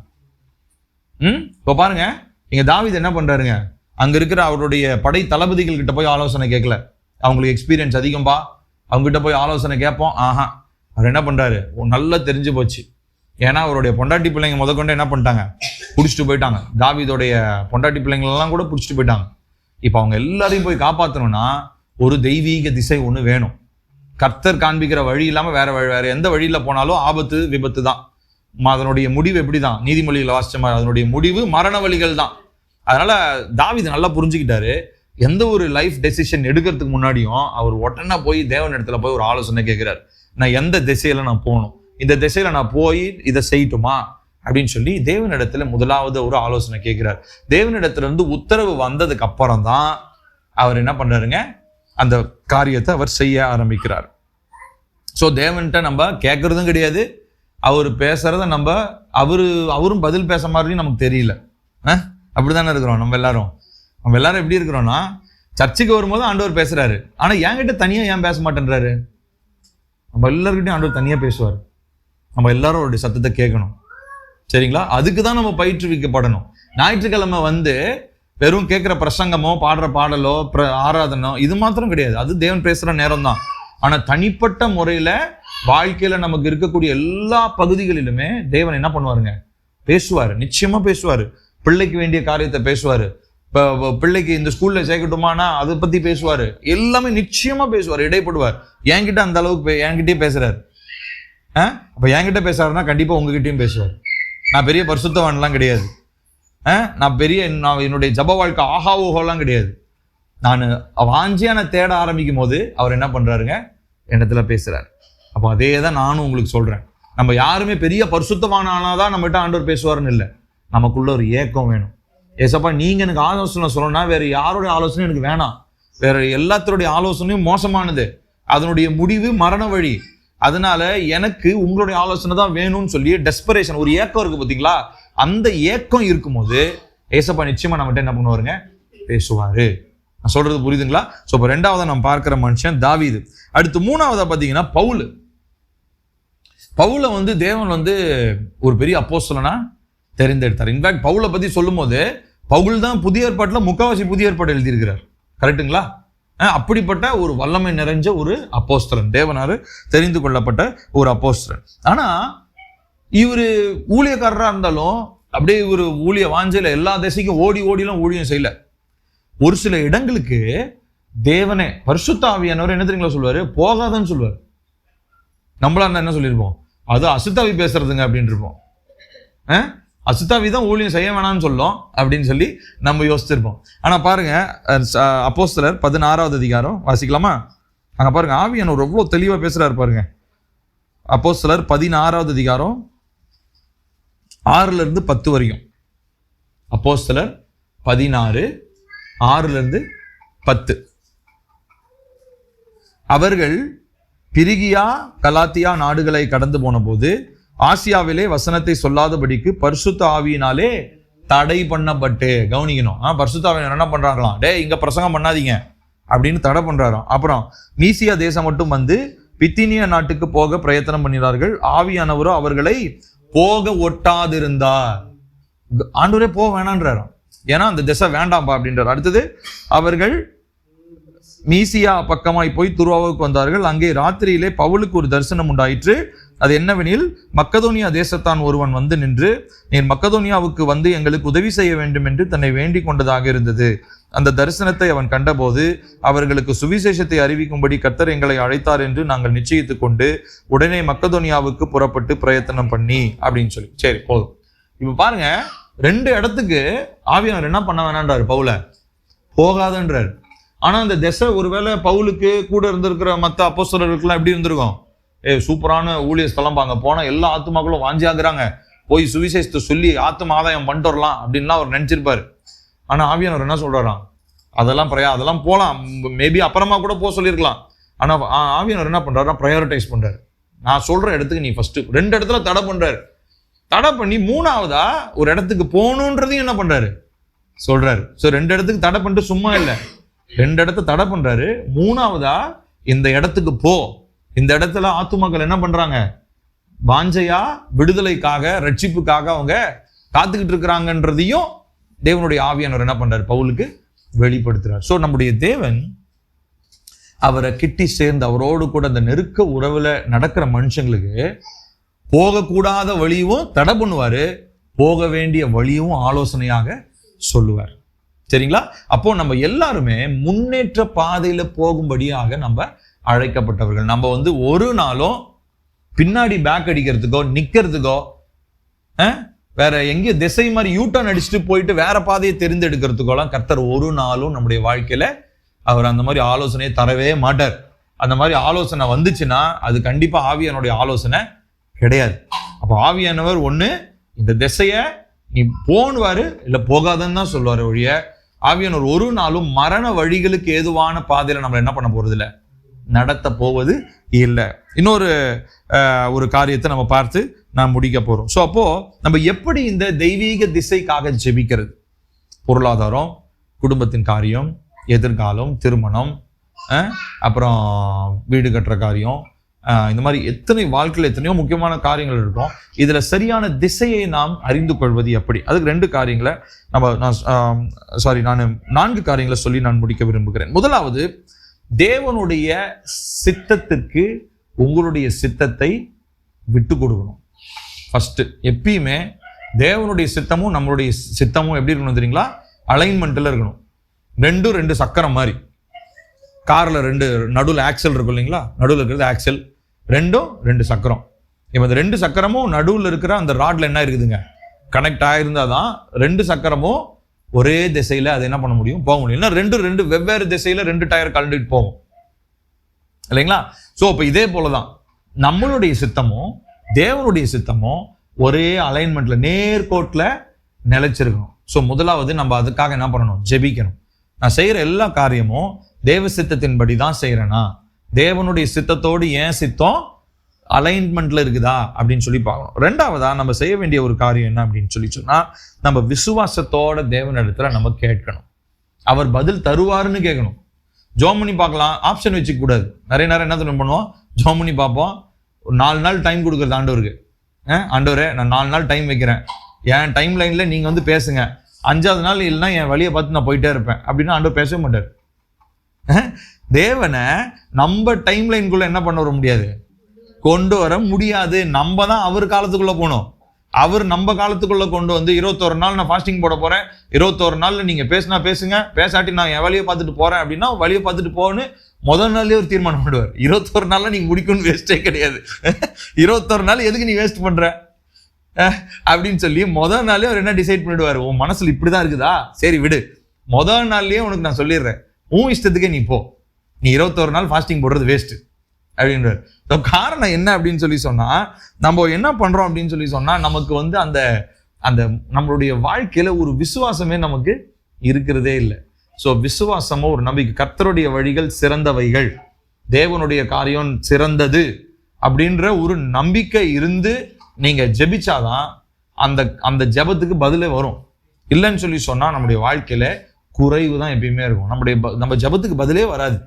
இப்ப பாருங்க, இங்க தாவீது என்ன பண்றாருங்க, அங்க இருக்கிற அவருடைய படை தளபதிகள் கிட்ட போய் ஆலோசனை கேட்கல. அவங்களுக்கு எக்ஸ்பீரியன்ஸ் அதிகம்பா, அவங்க கிட்ட போய் ஆலோசனை கேட்போம். அவர் என்ன பண்றாரு, நல்லா தெரிஞ்சு போச்சு. ஏன்னா அவருடைய பொண்டாட்டி பிள்ளைங்க முதற்கொண்டு என்ன பண்ணிட்டாங்க, பிடிச்சிட்டு போயிட்டாங்க. தாவீதோடைய பொண்டாட்டி பிள்ளைங்களெல்லாம் கூட பிடிச்சிட்டு போயிட்டாங்க. இப்ப அவங்க எல்லாரையும் போய் காப்பாற்றணும்னா ஒரு தெய்வீக திசை ஒண்ணு வேணும். கர்த்தர் காண்பிக்கிற வழி இல்லாம வேற எந்த வழியில போனாலும் ஆபத்து விபத்து தான். அதனுடைய முடிவு எப்படிதான், நீதிமொழிகளை வாசிச்ச மாதிரி அதனுடைய முடிவு மரண வழிகள் தான். அதனால தாவீது நல்லா புரிஞ்சுக்கிட்டாரு. எந்த ஒரு லைஃப் டெசிஷன் எடுக்கிறதுக்கு முன்னாடியும் அவர் உடனே போய் தேவன் இடத்துல போய் ஒரு ஆலோசனை கேட்கிறார். நான் எந்த திசையில நான் போகணும், இந்த திசையில நான் போய் இதை செய்யட்டுமா அப்படின்னு சொல்லி தேவனிடத்துல முதலாவது ஒரு ஆலோசனை கேட்கிறார். தேவனிடத்துல இருந்து உத்தரவு வந்ததுக்கு அப்புறம் தான் அவர் என்ன பண்றாருங்க, அந்த காரியத்தை அவர் செய்ய ஆரம்பிக்கிறார். ஸோ தேவன்கிட்ட நம்ம கேட்கறதும் கிடையாது, அவர் பேசுறத அவரும் பதில் பேச மாதிரியும் நமக்கு தெரியல. அப்படித்தானே இருக்கிறோம் நம்ம எல்லாரும் எப்படி இருக்கிறோம்னா, சர்ச்சுக்கு வரும்போது ஆண்டவர் பேசுறாரு, ஆனா என்கிட்ட தனியா ஏன் பேச மாட்டேன்றாரு? நம்ம எல்லாருக்கிட்டையும் ஆண்டவர் தனியா பேசுவார். நம்ம எல்லாரும் அவருடைய சத்தத்தை கேட்கணும், சரிங்களா? அதுக்கு தான் நம்ம பயிற்றுவிக்கப்படணும். ஞாயிற்றுக்கிழமை வந்து வெறும் கேட்கிற பிரசங்கமோ பாடுற பாடலோ ஆராதனோ இது மாத்திரம் கிடையாது, அது தேவன் பேசுற நேரம் தான். ஆனா தனிப்பட்ட முறையில வாழ்க்கையில நமக்கு இருக்கக்கூடிய எல்லா பகுதிகளிலுமே தேவன் என்ன பண்ணுவாருங்க, பேசுவாரு, நிச்சயமா பேசுவாரு. பிள்ளைக்கு வேண்டிய காரியத்தை பேசுவாரு. இப்போ பிள்ளைக்கு இந்த ஸ்கூல்ல சேர்க்கட்டுமானா அதை பத்தி பேசுவாரு. எல்லாமே நிச்சயமா பேசுவார், இடைப்படுவார். என்கிட்ட அந்த அளவுக்கு என்கிட்டயே பேசுறாரு. அப்ப என்கிட்ட பேசுறாருன்னா கண்டிப்பா உங்ககிட்டயும் பேசுவார். நான் பெரிய பரிசுத்தவான்லாம் கிடையாது, நான் என்னுடைய ஜப வாழ்க்கை ஆஹா ஓஹோலாம் கிடையாது. நான் வாஞ்சியான தேட ஆரம்பிக்கும் போது அவர் என்ன பண்றாருங்க, என்னத்துல பேசுறாரு. அப்போ அதே தான் நானும் உங்களுக்கு சொல்றேன். நம்ம யாருமே பெரிய பரிசுத்தமானாதான் நம்மகிட்ட ஆண்டவர் பேசுவாருன்னு இல்லை. நமக்குள்ள ஒரு ஏக்கம் வேணும். ஏசப்பா நீங்க எனக்கு ஆலோசனை சொல்லணும்னா வேற யாருடைய ஆலோசனையும் எனக்கு வேணாம். வேற எல்லாத்தருடைய ஆலோசனையும் மோசமானது, அதனுடைய முடிவு மரண வழி. அதனால எனக்கு உங்களுடைய ஆலோசனை தான் வேணும்னு சொல்லி டெஸ்பரேஷன், ஒரு ஏக்கம் இருக்கு பார்த்தீங்களா, அந்த ஏக்கம் இருக்கும்போது ஏசப்பா நிச்சயமா நம்மகிட்ட என்ன பண்ணுவாருங்க, பேசுவாரு. நான் சொல்றது புரியுதுங்களா? ஸோ இப்போ 2வதா நம்ம பார்க்கிற மனுஷன் தாவீது. அடுத்து 3வதா பார்த்தீங்கன்னா பவுலை வந்து தேவன் வந்து ஒரு பெரிய அப்போஸ்தலனா தெரிந்தெடுத்தார். இன்ஃபேக்ட் பவுலை பத்தி சொல்லும் போது பவுல் தான் புதிய ஏற்பாட்டில் முக்காவாசி புதிய ஏற்பாடு எழுதியிருக்கிறார். கரெக்டுங்களா? அப்படிப்பட்ட ஒரு வல்லமை நிறைஞ்ச ஒரு அப்போஸ்தலன், தேவனாரு தெரிந்து கொள்ளப்பட்ட ஒரு அப்போஸ்தலன். ஆனா இவரு ஊழியக்காரரா இருந்தாலும் அப்படியே இவரு ஊழிய வாஞ்சையில எல்லா திசைக்கும் ஓடிலாம் ஊழியம் செய்யல. ஒரு சில இடங்களுக்கு தேவனே பரிசுத்த ஆவியானவர் என்ன தெரியுங்களா சொல்லுவாரு? போகாதன்னு சொல்லுவாரு. நம்மளா இருந்தா என்ன சொல்லியிருப்போம்? அது அசுத்தாவி பேசுறதுங்க அப்படின்னு இருப்போம். அசுத்தாவி தான் ஊழியம் செய்ய வேணாம்னு சொல்லும் அப்படின்னு சொல்லி நம்ம யோசிச்சிருப்போம். ஆனா பாருங்க, அப்போஸ்தலர் 16வது அதிகாரம் வாசிக்கலாமா? அங்க பாருங்க, ஆவியானவர் எவ்வளவு தெளிவா பேசுறாரு பாருங்க. அப்போஸ்தலர் 16வது அதிகாரம் 6ல இருந்து 10 வரைக்கும். அப்போஸ்தலர் 16 6ல இருந்து 10. அவர்கள் பிரிகியா கலாத்தியா நாடுகளை கடந்து போன போது ஆசியாவிலே வசனத்தை சொல்லாதபடிக்கு பரிசுத்த ஆவியினாலே தடை பண்ணப்பட்டு, கவனிக்கணும், பரிசுத்த ஆவியினர் என்ன பண்றாங்களாம்? இங்க பிரசங்கம் பண்ணாதீங்க அப்படின்னு தடை பண்றாராம். அப்புறம் மீசியா தேசம் மட்டும் வந்து பித்தினிய நாட்டுக்கு போக பிரயத்தனம் பண்ணினார்கள். ஆவியானவரோ அவர்களை போக ஒட்டாதிருந்தார். ஆண்டவரே போக வேணான்றாராம், ஏன்னா அந்த திசை வேண்டாம்பா அப்படின்றார். அடுத்தது அவர்கள் மீசியா பக்கமாய் போய் துருவாவுக்கு வந்தார்கள். அங்கே ராத்திரியிலே பவுலுக்கு ஒரு தரிசனம் உண்டாயிற்று. அது என்னவெனில், மக்கதோனியா தேசத்தான் ஒருவன் வந்து நின்று, நீர் மக்கதோனியாவுக்கு வந்து எங்களுக்கு உதவி செய்ய வேண்டும் என்று தன்னை வேண்டிக் கொண்டதாக இருந்தது. அந்த தரிசனத்தை அவன் கண்டபோது அவர்களுக்கு சுவிசேஷத்தை அறிவிக்கும்படி கர்த்தர் எங்களை அழைத்தார் என்று நாங்கள் நிச்சயித்துக் கொண்டு உடனே மக்கதோனியாவுக்கு புறப்பட்டு பிரயத்தனம் பண்ணி அப்படின்னு சொல்லி. சரி, போதும். இப்ப பாருங்க, 2 இடத்துக்கு ஆவியானவர் என்ன பண்ண வேணான்றாரு? பவுல போகாதன்றாரு. ஆனா அந்த திசை ஒருவேளை பவுலுக்கு கூட இருந்திருக்கிற மற்ற அப்போஸ்தலர்களுக்கெல்லாம் எப்படி இருந்திருக்கும்? சூப்பரான ஊழிய ஸ்தலம், அங்க போனா எல்லா ஆத்துமாக்களும் வாஞ்சியாக்குறாங்க, போய் சுவிசேஷத்தை சொல்லி ஆத்தும ஆதாயம் பண்ணிட்டு வரலாம் அப்படின்லாம் அவர் நினைச்சிருப்பாரு. ஆனா ஆவியானவர் என்ன சொல்றாராம்? அதெல்லாம் போலாம், மேபி அப்புறமா கூட போக சொல்லியிருக்கலாம். ஆனா ஆவியானவர் என்ன பண்றாருன்னா ப்ரையாரிட்டைஸ் பண்றாரு. நான் சொல்ற இடத்துக்கு நீ ஃபர்ஸ்ட். 2 இடத்துல தடை பண்றாரு. தடை பண்ணி 3ஆவதா ஒரு இடத்துக்கு போகணுன்றதையும் என்ன பண்றாரு? சொல்றாரு. ஸோ 2 இடத்துக்கு தடை பண்ணிட்டு சும்மா இல்லை, 2 இடத்த தடை பண்றாரு. 3ஆவதா இந்த இடத்துக்கு போ. இந்த இடத்துல ஆத்துமாக்கள் என்ன பண்றாங்க? வாஞ்சையா விடுதலைக்காக, ரட்சிப்புக்காக அவங்க காத்துக்கிட்டு இருக்கிறாங்கன்றதையும் தேவனுடைய ஆவியானவர் என்ன பண்றாரு? பவுலுக்கு வெளிப்படுத்துறார். ஸோ நம்முடைய தேவன் அவரை கிட்டி சேர்ந்து அவரோடு கூட அந்த நெருக்க உறவுல நடக்கிற மனுஷங்களுக்கு போகக்கூடாத வழியும் தடை பண்ணுவாரு, போக வேண்டிய வழியும் ஆலோசனையாக சொல்லுவார். சரிங்களா? அப்போ நம்ம எல்லாருமே முன்னேற்ற பாதையில போகும்படியாக நம்ம அழைக்கப்பட்டவர்கள். நம்ம வந்து ஒரு நாளும் பின்னாடி பேக் அடிக்கிறதுக்கோ நிக்கிறதுக்கோ வேற எங்கேயும் திசை மாதிரி யூட்டர்ன் அடிச்சுட்டு போயிட்டு வேற பாதையை தெரிந்தெடுக்கிறதுக்கோலாம் கர்த்தர் ஒரு நாளும் நம்முடைய வாழ்க்கையில அவர் அந்த மாதிரி ஆலோசனையை தரவே மாட்டார். அந்த மாதிரி ஆலோசனை வந்துச்சுன்னா அது கண்டிப்பா ஆவியானுடைய ஆலோசனை கிடையாது. அப்போ ஆவியானவர் ஒண்ணு இந்த திசைய நீ போன்னுவாரு, இல்ல போகாதன்னு தான் சொல்லுவாரு ஒழிய ஆவியானவர் ஒரு நாளும் மரண வழிகளுக்கு ஏதுவான பாதையில நம்ம என்ன பண்ண போறது இல்லை, நடத்த போவது இல்லை. இன்னொரு ஒரு காரியத்தை நம்ம பார்த்து நான் முடிக்க போறோம். ஸோ அப்போ நம்ம எப்படி இந்த தெய்வீக திசைக்காக ஜெபிக்கிறது? பொருளாதாரம், குடும்பத்தின் காரியம், எதிர்காலம், திருமணம், அப்புறம் வீடு கட்டுற காரியம், இந்த மாதிரி எத்தனை வாழ்க்கையில் எத்தனையோ முக்கியமான காரியங்கள் இருக்கும். இதுல சரியான திசையை நாம் அறிந்து கொள்வது எப்படி? அதுக்கு 2 காரியங்களை நான் 4 காரியங்களை சொல்லி நான் முடிக்க விரும்புகிறேன். முதலாவது, தேவனுடைய சித்தத்திற்கு உங்களுடைய சித்தத்தை விட்டு கொடுக்கணும். ஃபர்ஸ்ட், எப்பயுமே தேவனுடைய சித்தமும் நம்மளுடைய சித்தமும் எப்படி இருக்கணும் தெரியுங்களா? அலைன்மெண்ட்ல இருக்கணும். 2 சக்கரம் மாதிரி. கார்ல 2 நடுவில் ஆக்சல் இருக்கும் இல்லைங்களா? நடுவில் இருக்கிறது ஆக்சல், 2 சக்கரம். இப்போ இந்த 2 சக்கரமும் நடுவில் இருக்கிற அந்த ராட்ல என்ன இருக்குதுங்க? கனெக்ட் ஆயிருந்தாதான் 2 சக்கரமும் ஒரே திசையில அது என்ன பண்ண முடியும்? போக முடியும். இல்லைன்னா 2 வெவ்வேறு திசையில 2 டயர் கலந்துட்டு போகும் இல்லைங்களா? ஸோ இப்போ இதே போலதான் நம்மளுடைய சித்தமும் தேவனுடைய சித்தமும் ஒரே அலைன்மெண்ட்ல நேர்கோட்டில் நிலைச்சிருக்கணும். ஸோ முதலாவது நம்ம அதுக்காக என்ன பண்ணணும்? ஜெபிக்கணும். நான் செய்யற எல்லா காரியமும் தேவ சித்தத்தின்படி தான் செய்யறேனா, தேவனுடைய சித்தத்தோடு ஏன் சித்தம் அலைன்மெண்ட்ல இருக்குதா அப்படின்னு சொல்லி பார்க்கணும். 2ஆவதா நம்ம செய்ய வேண்டிய ஒரு காரியம் என்ன அப்படின்னு சொல்லி சொன்னா, நம்ம விசுவாசத்தோட தேவனிடத்துல நம்ம கேட்கணும். அவர் பதில் தருவாருன்னு கேட்கணும். ஜோம் பண்ணி பார்க்கலாம், ஆப்ஷன் வச்சுக்க கூடாது. நிறைய நேரம் என்ன பண்ணுவோம்? ஜோம் பண்ணி பார்ப்போம். ஒரு 4 நாள் டைம் கொடுக்குறது ஆண்டவருக்கு. ஆண்டவரே, நான் 4 நாள் டைம் வைக்கிறேன், என் டைம் லைன்ல நீங்க வந்து பேசுங்க, 5வது நாள் இல்லைன்னா என் வழியை பார்த்து நான் போயிட்டே இருப்பேன் அப்படின்னா ஆண்டவர் பேசவே மாட்டார். தேவனை நம்ம டைம் லைனுக்குள்ள என்ன பண்ண வர முடியாது, கொண்டு வர முடியாது. நம்ம தான் அவர் காலத்துக்குள்ள போகணும். அவர் நம்ம காலத்துக்குள்ள கொண்டு வந்து 21 நாள் நான் ஃபாஸ்டிங் போட போறேன், 21 நாள்ல நீங்க பேசினா பேசுங்க, பேசாட்டி நான் என் வழியை பார்த்துட்டு போறேன் அப்படின்னா வழியை பார்த்துட்டு போன்னு முதல் நாள்லயே ஒரு தீர்மானம் பண்ணுவார். 21 நாள்ல நீங்க முடிக்கணும்னு வேஸ்டே கிடையாது. 21 நாள் எதுக்கு நீ வேஸ்ட் பண்ற அப்படின்னு சொல்லி முதல் நாளே அவர் என்ன டிசைட் பண்ணிடுவாரு, உன் மனசுல இப்படிதான் இருக்குதா, சரி விடு, முதல் நாள்லயே உனக்கு நான் சொல்லிடுறேன், உன் இஷ்டத்துக்கே நீ போ, நீ 21 நாள் ஃபாஸ்டிங் போடுறது வேஸ்ட் அப்படின்றார். காரணம் என்ன அப்படின்னு சொல்லி சொன்னா, நம்ம என்ன பண்றோம் அப்படின்னு சொல்லி சொன்னா, நமக்கு வந்து அந்த அந்த நம்மளுடைய வாழ்க்கையில ஒரு விசுவாசமே நமக்கு இருக்கிறதே இல்லை. ஸோ விசுவாசமோ ஒரு நம்பிக்கை, கர்த்தருடைய வழிகள் சிறந்தவைகள், தேவனுடைய காரியம் சிறந்தது அப்படின்ற ஒரு நம்பிக்கை இருந்து நீங்க ஜெபிச்சாதான் அந்த அந்த ஜெபத்துக்கு பதிலே வரும். இல்லைன்னு சொல்லி சொன்னா நம்முடைய வாழ்க்கையில குறைவு தான் எப்பயுமே இருக்கும். நம்ம ஜெபத்துக்கு பதிலே வராது.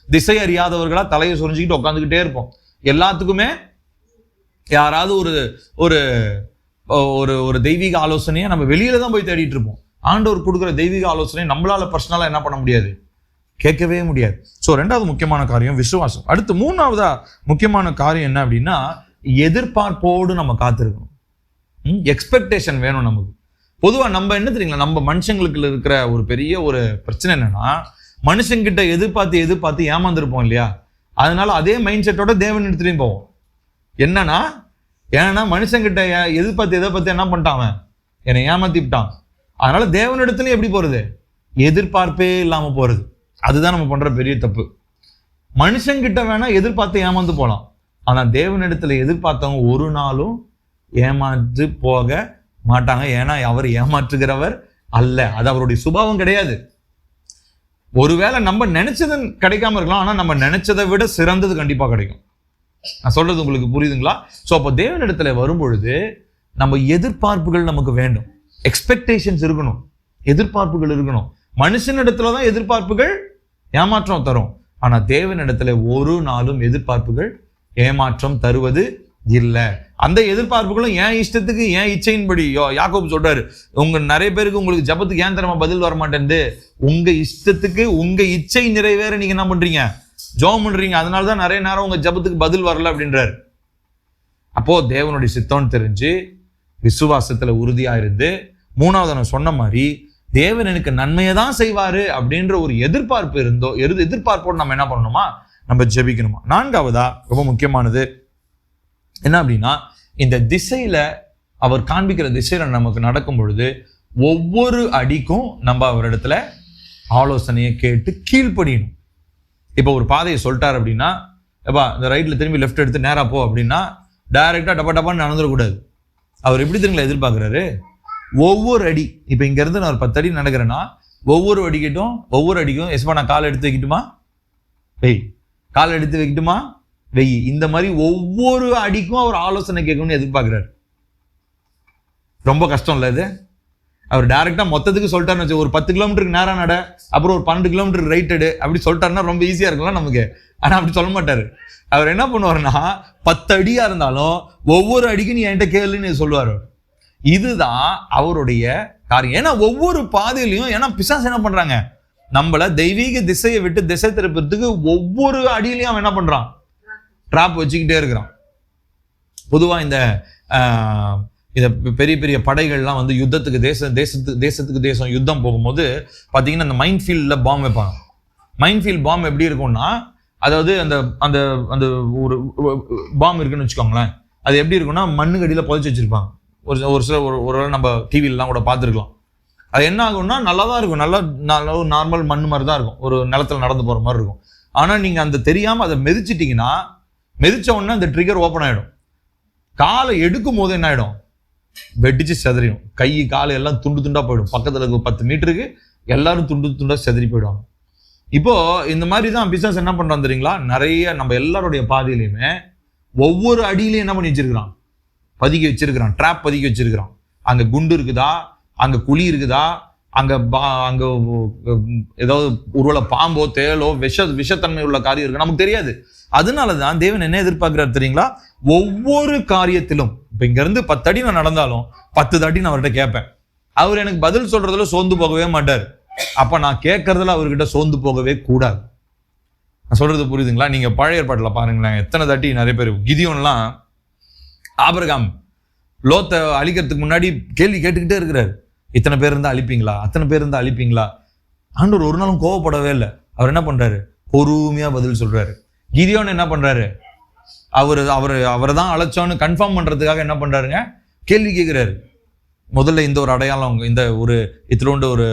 திசை அறியாதவர்களா தலையை சொரிஞ்சுக்கிட்டு உட்காந்துக்கிட்டே இருப்போம். எல்லாத்துக்குமே யாராவது ஒரு ஒரு ஒரு தெய்வீக ஆலோசனையை நம்ம வெளியில தான் போய் தேடிட்டு இருப்போம். ஆண்டவர் கொடுக்குற தெய்வீக ஆலோசனை நம்மளால பர்சனலா என்ன பண்ண முடியாது, கேட்கவே முடியாது. ஸோ 2வது முக்கியமான காரியம் விசுவாசம். அடுத்து 3வதா முக்கியமான காரியம் என்ன அப்படின்னா, எதிர்பார்ப்போடு நம்ம காத்திருக்கணும். எக்ஸ்பெக்டேஷன் வேணும் நமக்கு. பொதுவாக நம்ம என்ன தெரியுங்களா, நம்ம மனுஷங்களுக்கு இருக்கிற ஒரு பெரிய ஒரு பிரச்சனை என்னன்னா, மனுஷங்கிட்ட எதிர்பார்த்து ஏமாந்துருப்போம் இல்லையா. அதனால அதே மைண்ட் செட்டோட தேவன் எடுத்துலையும் போவோம். ஏன்னா மனுஷங்கிட்ட எதிர்பார்த்து என்ன பண்ணிட்டான், என்னை ஏமாத்திட்டான். அதனால தேவனிடத்துலயும் எப்படி போறது, எதிர்பார்ப்பே இல்லாம போறது. அதுதான் நம்ம பண்ற பெரிய தப்பு. மனுஷங்கிட்ட வேணா எதிர்பார்த்து ஏமாந்து போலாம், ஆனா தேவனிடத்துல எதிர்பார்த்தவங்க ஒரு நாளும் ஏமாற்று போக மாட்டாங்க. ஏன்னா அவர் ஏமாற்றுகிறவர் அல்ல, அது அவருடைய சுபாவம் கிடையாது. ஒருவேளை நம்ம நினைச்சது கிடைக்காம இருக்கலாம், ஆனா நம்ம நினைச்சதை விட சிறந்தது கண்டிப்பா கிடைக்கும். நான் சொல்றது உங்களுக்கு புரியுதுங்களா? சோ அப்போ தேவனிடத்துல வரும்பொழுது நம்ம எதிர்பார்ப்புகள் நமக்கு வேண்டும், எக்ஸ்பெக்டேஷன்ஸ் இருக்கணும், எதிர்பார்ப்புகள் இருக்கணும். மனுஷனிடத்துலதான் எதிர்பார்ப்புகள் ஏமாற்றம் தரும், ஆனா தேவனிடத்துல ஒரு நாளும் எதிர்பார்ப்புகள் ஏமாற்றம் தருவது இல்லை. அந்த எதிர்பார்ப்புகளும் என் இஷ்டத்துக்கு என் இச்சையின்படி. யாக்கோபு சொல்றாரு, நிறைய பேருக்கு உங்களுக்கு ஜபத்துக்கு ஏன் தரமா பதில் வர மாட்டேங்குது, உங்க இஷ்டத்துக்கு உங்க இச்சை நிறைவேற நீங்க என்ன பண்றீங்க, ஜெபம் பண்றீங்க, அதனாலதான் நிறைய நேரம் உங்க ஜபத்துக்கு பதில் வரல அப்படின்றாரு. அப்போ தேவனுடைய சித்தம்னு தெரிஞ்சு விசுவாசத்துல உறுதியா இருந்து, 3வது நான் சொன்ன மாதிரி தேவன் எனக்கு நன்மையை தான் செய்வாரு அப்படின்ற ஒரு எதிர்பார்ப்பு எதிர்பார்ப்போடு நம்ம என்ன பண்ணணுமா, நம்ம ஜெபிக்கணுமா. 4வதா ரொம்ப முக்கியமானது என்ன அப்படின்னா, இந்த திசையில அவர் காண்பிக்கிற திசையில நமக்கு நடக்கும் பொழுது ஒவ்வொரு அடிக்கும் நம்ம அவரிடத்துல ஆலோசனையை கேட்டு கீழ்ப்படியணும். இப்போ ஒரு பாதையை சொல்லிட்டார் அப்படின்னா, எப்பா இந்த ரைட்ல திரும்பி லெஃப்ட் எடுத்து நேரா போ அப்படின்னா டைரக்டா டப்பான்னு நடந்துடக்கூடாது. அவர் எப்படி திரும்ப எதிர்பார்க்கிறாரு, ஒவ்வொரு அடி, இப்ப இங்க இருந்து நான் ஒரு 10 அடி நடக்கிறேன்னா ஒவ்வொரு அடிக்கும் எஸ்பா நான் கால் எடுத்து வைக்கட்டுமா வெய், கால் எடுத்து வைக்கட்டுமா வெய், இந்த மாதிரி ஒவ்வொரு அடிக்கும் அவர் ஆலோசனை கேட்கணும்னு எதிர்பார்க்கிறாரு. ரொம்ப கஷ்டம் இல்லை இது. அவர் டைரக்டா மொத்தத்துக்கு சொல்லிட்டாருன்னு வச்சு, ஒரு 10 கிலோமீட்டருக்கு நேரா நட, அப்புறம் ஒரு 12 கிலோமீட்டர் ரைட் எடு அப்படி சொல்லிட்டாருன்னா ரொம்ப ஈஸியா இருக்கலாம் நமக்கு. ஆனா அப்படி சொல்ல மாட்டாரு. அவர் என்ன பண்ணுவாருன்னா 10 அடியா இருந்தாலும் ஒவ்வொரு அடிக்கும் நீ என்கிட்ட கேளுன்னு சொல்லுவார். இதுதான் அவருடைய காரியம். ஏன்னா ஒவ்வொரு பாதையிலையும், ஏன்னா பிசாசு என்ன பண்றாங்க, நம்மள தெய்வீக திசையை விட்டு திசை திருப்பறதுக்கு ஒவ்வொரு அடியிலையும் அவன் என்ன பண்றான், ட்ராப் வச்சுக்கிட்டே இருக்கிறான். பொதுவா இந்த பெரிய பெரிய படைகள்லாம் வந்து யுத்தத்துக்கு தேசத்துக்கு தேசம் யுத்தம் போகும்போது பாத்தீங்கன்னா இந்த மைண்ட் ஃபீல்ட்ல பாம்பு வைப்பாங்க. மைண்ட் ஃபீல்ட் பாம்பு எப்படி இருக்கும்னா, அதாவது அந்த அந்த அந்த ஒரு பாம்பு இருக்குன்னு வச்சுக்கோங்களேன், அது எப்படி இருக்கும்னா மண்ணுக்கு அடியில புதைச்சி வச்சிருப்பாங்க. ஒரு சில ஒரு நம்ம டிவிலாம் கூட பார்த்துருக்கலாம். அது என்ன ஆகும்னா நல்லா தான் இருக்கும், நல்லா நார்மல் மண் மாதிரி தான் இருக்கும், ஒரு நிலத்துல நடந்து போற மாதிரி இருக்கும். ஆனா நீங்க அந்த தெரியாம அதை மிதிச்சிட்டீங்கன்னா, மிதிச்ச உடனே அந்த ட்ரிகர் ஓப்பன் ஆயிடும். காலை எடுக்கும் போது என்ன ஆயிடும், வெடிச்சு செதறிடும். கை காலை எல்லாம் துண்டு துண்டா போயிடும். பக்கத்துல 10 மீட்டருக்கு எல்லாரும் துண்டு துண்டா செதறி போயிடுவாங்க. இப்போ இந்த மாதிரி தான் பிசாசு என்ன பண்றான் தெரியுங்களா, நிறைய நம்ம எல்லாருடைய பாதையிலையுமே ஒவ்வொரு அடியிலையும் என்ன பண்ணி வச்சிருக்கிறான், பதுக்கி வச்சிருக்கிறான், ட்ராப் பதுக்கி வச்சிருக்கிறான். அங்க குண்டு இருக்குதா, அங்க குழி இருக்குதா, அங்க ஏதாவது ஒருவேளை பாம்போ தேலோ விஷத்தன்மை உள்ள காரியம் இருக்கு, நமக்கு தெரியாது. அதனாலதான் தேவன் என்ன எதிர்பார்க்கிறார் தெரியுங்களா, ஒவ்வொரு காரியத்திலும் இப்போ இங்கேருந்து 10 அடி நான் நடந்தாலும் 10 அடி நான் அவர்கிட்ட கேட்பேன். அவர் எனக்கு பதில் சொல்றதுல சோர்ந்து போகவே மாட்டார். அப்போ நான் கேட்கறதுல அவர்கிட்ட சோர்ந்து போகவே கூடாது. நான் சொல்றது புரியுதுங்களா? நீங்க பழைய ஏற்பாட்டில் பாருங்களேன், எத்தனை தாட்டி நிறைய பேர் கிதியோன்லாம் ஆபிரகாம் லோத்தை அழிக்கிறதுக்கு முன்னாடி கேள்வி கேட்டுக்கிட்டே இருக்கிறாரு. இத்தனை பேர் இருந்தா அழிப்பீங்களா, அத்தனை பேர் இருந்தா அழிப்பீங்களா? ஆண்டவர் ஒரு நாளும் கோவப்படவே இல்லை. அவர் என்ன பண்றாரு? பொறுமையா பதில் சொல்றாரு. கிதியோன் என்ன பண்றாரு? அவரை தான் அழைச்சோன்னு கன்ஃபார்ம் பண்றதுக்காக என்ன பண்றாருங்க? கேள்வி கேட்கிறாரு. முதல்ல இந்த ஒரு அடையாளம், இந்த ஒரு இத்திலோண்டு ஒரு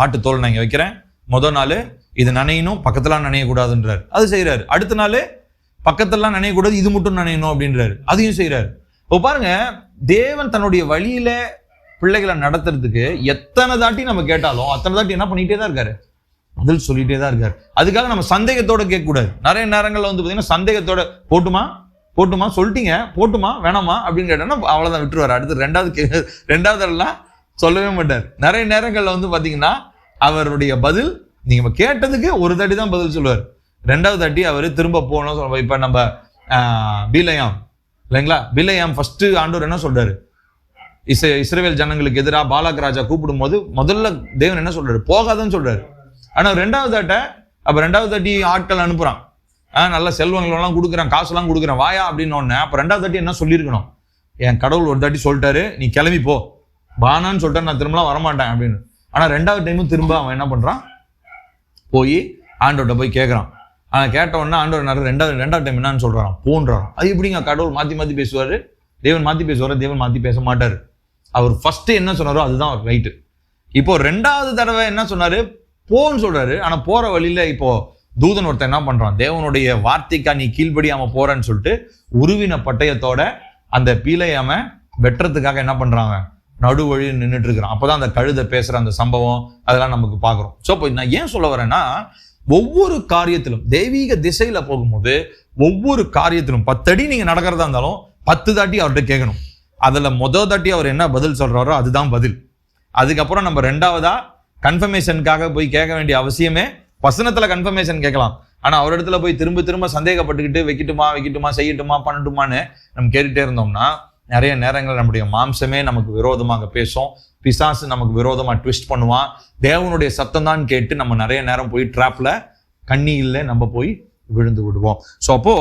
ஆட்டு தோல் நான் இங்க வைக்கிறேன், முதல் நாள் இது நனையணும், பக்கத்துலாம் நனையக்கூடாதுன்றாரு. அது செய்யறாரு. அடுத்த நாள் பக்கத்தெல்லாம் நனையக்கூடாது, இது மட்டும் நனையணும் அப்படின்றாரு. அதையும் செய்யறாரு. இப்போ பாருங்க, தேவன் தன்னுடைய வழியில பிள்ளைகளை நடத்துறதுக்கு எத்தனை தாட்டி நம்ம கேட்டாலும் அத்தனை தாட்டி என்ன பண்ணிட்டே தான் இருக்காரு? பதில் சொல்லிட்டே தான் இருக்காரு. அதுக்காக நம்ம சந்தேகத்தோட கேட்கக்கூடாது. நிறைய நேரங்கள்ல வந்து பார்த்தீங்கன்னா சந்தேகத்தோட போட்டுமா சொல்லிட்டீங்க, போட்டுமா வேணாமா அப்படின்னு கேட்டோம்னா அவ்வளோதான் விட்டுருவாரு. அடுத்து ரெண்டாவது எல்லாம் சொல்லவே மாட்டார். நிறைய நேரங்கள்ல வந்து பார்த்தீங்கன்னா அவருடைய பதில் நீங்க கேட்டதுக்கு ஒரு தாட்டி தான் பதில் சொல்லுவார். ரெண்டாவது தாட்டி அவர் திரும்ப போகணும். இப்ப நம்ம பிலேயாம் இல்லைங்களா? பிலேயாம் ஃபர்ஸ்ட் ஆண்டவர் என்ன சொல்றாரு? இஸ்ரவேல் ஜனங்களுக்கு எதிராக பாலாக் ராஜா கூப்பிடும் போது முதல்ல தேவன் என்ன சொல்றாரு? போகாதன்னு சொல்றாரு. ஆனா ரெண்டாவது தாட்டி ஆட்கள் அனுப்புறான். நல்ல செல்வங்களெல்லாம் கொடுக்குறேன், காசுலாம் கொடுக்குறேன், வாயா அப்படின்னு ஒண்ணு. அப்ப ரெண்டாவது தாட்டி என்ன சொல்லியிருக்கணும்? என் கடவுள் ஒரு தாட்டி சொல்லிட்டாரு, நீ கிளம்பி போ, பானான்னு சொல்லிட்டாரு, நான் திரும்பலாம் வரமாட்டேன் அப்படின்னு. ஆனா ரெண்டாவது டைமும் திரும்ப அவன் என்ன பண்றான்? போய் ஆண்டவர்கிட்ட போய் கேட்கறான். கேட்ட உடனே ஆண்டவர் ரெண்டாவது டைம் என்னன்னு சொல்றான்? போன்றான். அது எப்படிங்க கடவுள் மாத்தி பேசுவாரு? தேவன் மாத்தி பேசுவாரு? தேவன் மாத்தி பேச மாட்டாரு. அவர் ஃபர்ஸ்ட் என்ன சொன்னாரோ அதுதான் அவர் ரைட்டு. இப்போ ரெண்டாவது தடவை என்ன சொன்னாரு? போன்னு சொல்றாரு. ஆனா போற வழியில இப்போ தூதன் ஒருத்தன் என்ன பண்றான்? தேவனுடைய வார்த்தைக்கா நீ கீழ்படியாம போறன்னு சொல்லிட்டு உருவின பட்டயத்தோட அந்த பீலையாம வெட்டுறதுக்காக என்ன பண்றாங்க? நடுவழி நின்றுட்டு இருக்கிறான். அப்பதான் அந்த கழுதை பேசுற அந்த சம்பவம் அதெல்லாம் நமக்கு பாக்குறோம். ஸோ இப்போ நான் ஏன் சொல்ல வரேன்னா, ஒவ்வொரு காரியத்திலும் தெய்வீக திசையில போகும்போது ஒவ்வொரு காரியத்திலும் 10 அடி நீங்க நடக்கிறதா இருந்தாலும் 10 தாட்டி அவர்கிட்ட கேட்கணும். அதுல முதல் தாட்டி அவர் என்ன பதில் சொல்றாரோ அதுதான் பதில். அதுக்கப்புறம் நம்ம ரெண்டாவதா கன்ஃபர்மேஷனுக்காக போய் கேட்க வேண்டிய அவசியமே, வசனத்துல கன்ஃபர்மேஷன் கேட்கலாம். ஆனா அவர் இடத்துல போய் திரும்ப சந்தேகப்பட்டுக்கிட்டு வைக்கட்டுமா செய்யட்டுமா பண்ணட்டுமான்னு நம்ம கேட்டுட்டே இருந்தோம்னா நிறைய நேரங்கள் நம்முடைய மாம்சமே நமக்கு விரோதமாக பேசும். பிசாசு நமக்கு விரோதமா ட்விஸ்ட் பண்ணுவான். தேவனுடைய சத்தம் தான் கேட்டு நம்ம நிறைய நேரம் போய் ட்ராப்ல கண்ணியில் நம்ம போய் விழுந்து விடுவோம். ஸோ அப்போ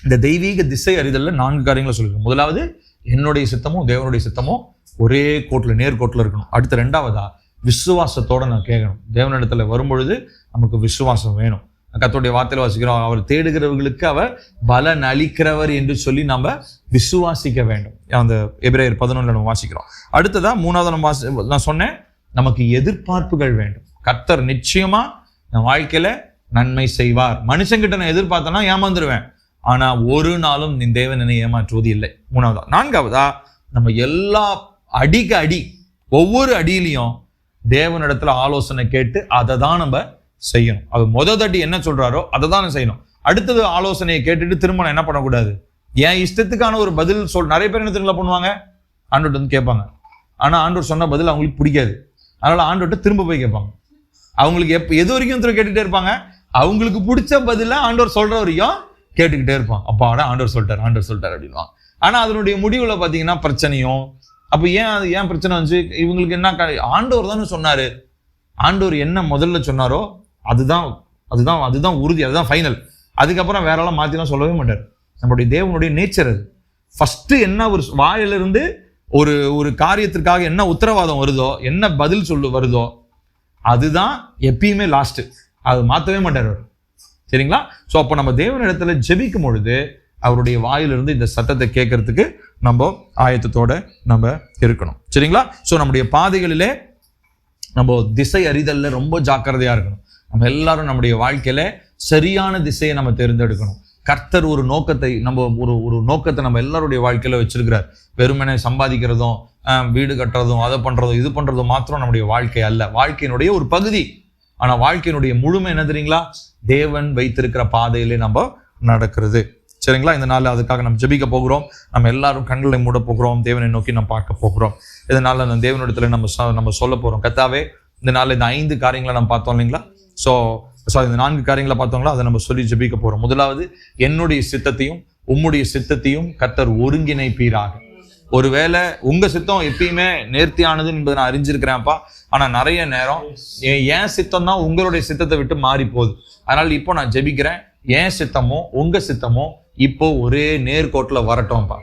இந்த தெய்வீக திசை அறிதல்ல 4 காரியங்களை சொல்லிருக்கோம். முதலாவது, என்னுடைய சித்தமும் தேவனுடைய சித்தமும் ஒரே கோட்டில் நேர்கோட்டில் இருக்கணும். அடுத்து ரெண்டாவதா, விசுவாசத்தோட நான் கேட்கணும். தேவனிடத்துல வரும்பொழுது நமக்கு விசுவாசம் வேணும். கர்த்தருடைய வார்த்தையில வாசிக்கிறோம், அவர் தேடுகிறவர்களுக்கு அவர் பலன் அளிக்கிறவர் என்று சொல்லி நம்ம விசுவாசிக்க வேண்டும். அந்த எபிரேயர் 11 நம்ம வாசிக்கிறோம். அடுத்ததா மூணாவது நான் சொன்னேன், நமக்கு எதிர்பார்ப்புகள் வேண்டும். கர்த்தர் நிச்சயமா என் வாழ்க்கையில நன்மை செய்வார். மனுஷங்கிட்ட நான் எதிர்பார்த்தேன்னா ஏமாந்துருவேன். ஆனா ஒரு நாளும் நீ தேவன் என்னை ஏமாற்றுவது இல்லை. மூணாவதா. நான்காவதா, நம்ம எல்லா அடி ஒவ்வொரு அடியிலையும் தேவனிடத்துல ஆலோசனை கேட்டு அதை தான் நம்ம செய்யணும். அது முதல் தட்டி என்ன சொல்றாரோ அதை தான் செய்யணும். அடுத்தது ஆலோசனையை கேட்டுட்டு திரும்ப என்ன பண்ணக்கூடாது? என் இஷ்டத்துக்கான ஒரு பதில் நிறைய பேர் என்ன திரும்ப பண்ணுவாங்க? ஆண்டவர்கிட்ட வந்து கேட்பாங்க. ஆனா ஆண்டவர் சொன்ன பதில் அவங்களுக்கு பிடிக்காது. அதனால ஆண்டவர்கிட்ட திரும்ப போய் கேட்பாங்க. அவங்களுக்கு எது வரைக்கும் கேட்டுட்டே இருப்பாங்க. அவங்களுக்கு பிடிச்ச பதில ஆண்டவர் சொல்ற வரையும் கேட்டுக்கிட்டே இருப்பான். அப்பாடா ஆண்டவர் சொல்லிட்டாரு அப்படின்வாங்க. ஆனா அதனுடைய முடிவுல பாத்தீங்கன்னா பிரச்சனையும். அப்ப ஏன் பிரச்சனை வந்துச்சு? இவங்களுக்கு என்ன? ஆண்டவர் தானே சொன்னாரு. ஆண்டவர் என்ன முதல்ல சொன்னாரோ அதுதான் உறுதி, அதுதான் ஃபைனல். அதுக்கப்புறம் வேற எல்லாம் மாத்திலாம் சொல்லவே மாட்டார். நம்மளுடைய தேவனுடைய நேச்சர் அது. ஃபர்ஸ்ட் என்ன ஒரு வாயிலிருந்து ஒரு காரியத்திற்காக என்ன உத்தரவாதம் வருதோ, என்ன பதில் வருதோ அதுதான் எப்பயுமே லாஸ்ட். அது மாற்றவே மாட்டார் அவர். சரிங்களா? ஸோ அப்போ நம்ம தேவனிடத்துல ஜெபிக்கும் பொழுது அவருடைய வாயிலிருந்து இந்த சத்தத்தை கேட்கறதுக்கு நம்ம ஆயத்தத்தோட நம்ம இருக்கணும். சரிங்களா? ஸோ நம்முடைய பாதைகளிலே நம்ம திசை அறிதல்ல ரொம்ப ஜாக்கிரதையா இருக்கணும். நம்ம எல்லாரும் நம்முடைய வாழ்க்கையில சரியான திசையை நம்ம தேர்ந்தெடுக்கணும். கர்த்தர் ஒரு நோக்கத்தை ஒரு நோக்கத்தை நம்ம எல்லாருடைய வாழ்க்கையில வச்சிருக்கிறார். வெறுமனே சம்பாதிக்கிறதும் வீடு கட்டுறதும் அதை பண்றதும் இது பண்றதும் மாத்திரம் நம்முடைய வாழ்க்கை அல்ல. வாழ்க்கையினுடைய ஒரு பகுதி. ஆனா வாழ்க்கையினுடைய முழுமை என்ன தெரியுங்களா? தேவன் வைத்திருக்கிற பாதையிலே நம்ம நடக்கிறது. சரிங்களா? இந்த நாள் அதுக்காக நம்ம ஜெபிக்க போகிறோம். நம்ம எல்லாரும் கண்களை மூட போகிறோம். தேவனை நோக்கி நம்ம பார்க்க போகிறோம். இதனால அந்த தேவனிடத்துல நம்ம சொல்ல போறோம், கர்த்தாவே இந்த நாள் இந்த 5 காரியங்களை நம்ம பார்த்தோம் இல்லைங்களா? ஸோ இந்த 4 காரியங்களை பார்த்தோங்களா? அதை நம்ம சொல்லி ஜெபிக்க போறோம். முதலாவது, என்னுடைய சித்தத்தையும் உம்முடைய சித்தத்தையும் கர்த்தர் ஒருங்கிணைப்பீராக. ஒருவேளை உங்க சித்தம் எப்பயுமே நேர்த்தியானது என்பதை நான் அறிஞ்சிருக்கிறேன்ப்பா. ஆனா நிறைய நேரம் என் சித்தம் தான் உங்களுடைய சித்தத்தை விட்டு மாறி போகுது. அதனால இப்போ நான் ஜெபிக்கிறேன், என் சித்தமோ உங்க சித்தமோ இப்போ ஒரே நேர்கோட்டுல வரட்டும்ப்பா.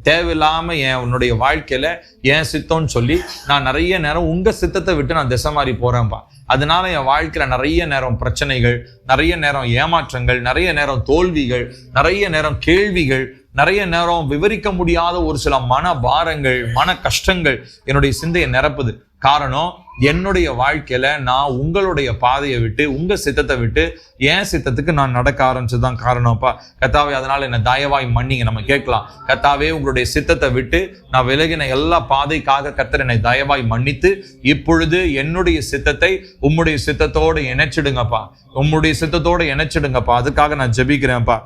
தேவையில்லாம உன்னுடைய வாழ்க்கையில என் சித்தம்னு சொல்லி நான் நிறைய நேரம் உங்க சித்தத்தை விட்டு நான் திசை மாறி போறேன்ப்பா. அதனால என் வாழ்க்கையில நிறைய நேரம் பிரச்சனைகள், நிறைய நேரம் ஏமாற்றங்கள், நிறைய நேரம் தோல்விகள், நிறைய நேரம் கேள்விகள், நிறைய நேரம் விவரிக்க முடியாத ஒரு சில மன பாரங்கள், மன கஷ்டங்கள் என்னுடைய சிந்தையை நிரப்புது. காரணம், என்னுடைய வாழ்க்கையில நான் உங்களுடைய பாதையை விட்டு உங்க சித்தத்தை விட்டு என் சித்தத்துக்கு நான் நடக்க ஆரம்பிச்சதுதான் காரணம்ப்பா. கர்த்தாவே, அதனால என்ன தயவாய் மன்னிங்க. நம்ம கேட்கலாம், கர்த்தாவே உங்களுடைய சித்தத்தை விட்டு நான் விலகின எல்லா பாதைக்காக கர்த்தர் என்னை தயவாய் மன்னித்து இப்பொழுது என்னுடைய சித்தத்தை உம்முடைய சித்தத்தோடு இணைச்சிடுங்கப்பா, உம்முடைய சித்தத்தோடு இணைச்சிடுங்கப்பா. அதுக்காக நான் ஜெபிக்கிறேன்ப்பா.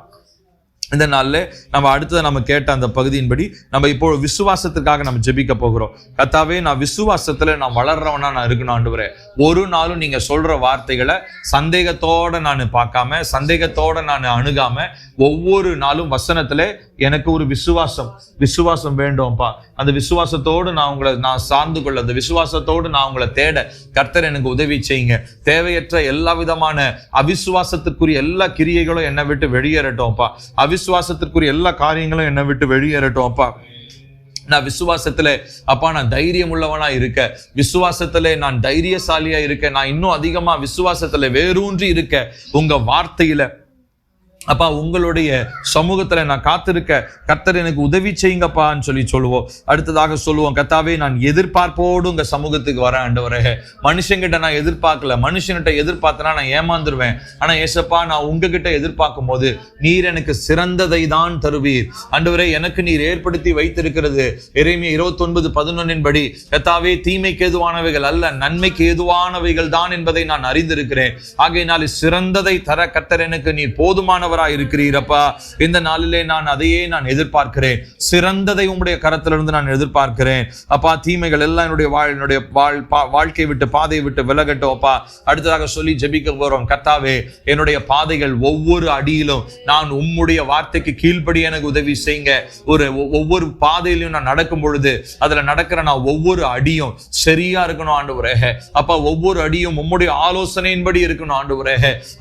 இந்த நாள்ல நம்ம அடுத்தது நம்ம கேட்ட அந்த பகுதியின்படி நம்ம இப்போ விசுவாசத்துக்காக நம்ம ஜெபிக்க போகிறோம். கர்த்தாவே, நான் விசுவாசத்துல நான் வளர்றவனா நான் இருக்கணும் ஆண்டவரே. ஒரு நாளும் நீங்க சொல்ற வார்த்தைகளை சந்தேகத்தோட நான் பார்க்காம, சந்தேகத்தோட நான் அணுகாம, ஒவ்வொரு நாளும் வசனத்துல எனக்கு ஒரு விசுவாசம் வேண்டும்ப்பா. அந்த விசுவாசத்தோடு நான் சார்ந்து கொள்ள, அந்த விசுவாசத்தோடு நான் உங்களை தேட கர்த்தர் எனக்கு உதவி செய்யுங்க. தேவையற்ற எல்லா விதமான அவிசுவாசத்திற்குரிய எல்லா கிரியைகளும் என்னை விட்டு வெளியேறட்டும்ப்பா. அவிசுவாசத்திற்குரிய எல்லா காரியங்களும் என்னை விட்டு வெளியேறட்டும்ப்பா. நான் விசுவாசத்துல அப்பா நான் தைரியம் உள்ளவனா இருக்க, விசுவாசத்துல நான் தைரியசாலியா இருக்க, நான் இன்னும் அதிகமா விசுவாசத்துல வேரூன்றி இருக்க, உங்க வார்த்தையில அப்பா உங்களுடைய சமூகத்துல நான் காத்திருக்க கர்த்தர் எனக்கு உதவி செய்யுங்கப்பான்னு சொல்லுவோம். அடுத்ததாக சொல்லுவோம், கர்த்தாவே நான் எதிர்பார்ப்போடு உங்க சமூகத்துக்கு வரேன் ஆண்டவரே. மனுஷங்கிட்ட நான் எதிர்பார்க்கல, மனுஷன்கிட்ட எதிர்பார்த்தனா நான் ஏமாந்துருவேன். ஆனா ஏசப்பா, நான் உங்ககிட்ட எதிர்பார்க்கும் போது நீர் எனக்கு சிறந்ததை தான் தருவீர் ஆண்டவரே. எனக்கு நீர் ஏற்படுத்தி வைத்திருக்கிறது எரேமியா 29:11 படி, கர்த்தாவே தீமைக்கு ஏதுவானவைகள் அல்ல, நன்மைக்கு ஏதுவானவைகள் தான் என்பதை நான் அறிந்திருக்கிறேன். ஆகையினால் சிறந்ததை தர கர்த்தர் எனக்கு நீர் போதுமான இருக்கிறீரப்பா. இந்த நாளிலே நான் அதையே நான் எதிர்பார்க்கிறேன். சிறந்ததை உம்முடைய கரத்திலிருந்து நான் எதிர்பார்க்கிறேன் அப்பா. தீமைகள் எல்லாம் என்னுடைய வாழ்க்கை விட்டு பாதையை விட்டு விலகட்டும் அப்பா. அடுத்ததாக சொல்லி ஜெபிக்க போறோம், கர்த்தாவே என்னுடைய பாதைகள் ஒவ்வொரு அடியிலும் நான் உம்முடைய வார்த்தைக்கு கீழ்ப்படி எனக்கு உதவி செய்யுங்க. ஒவ்வொரு பாதையிலும் நான் நடக்கும் பொழுது அதுல நடக்கிற நான் ஒவ்வொரு அடியும் சரியா இருக்கணும் ஆண்டவரே அப்பா. ஒவ்வொரு அடியும் உம்முடைய ஆலோசனையின்படி இருக்கணும் ஆண்டவரே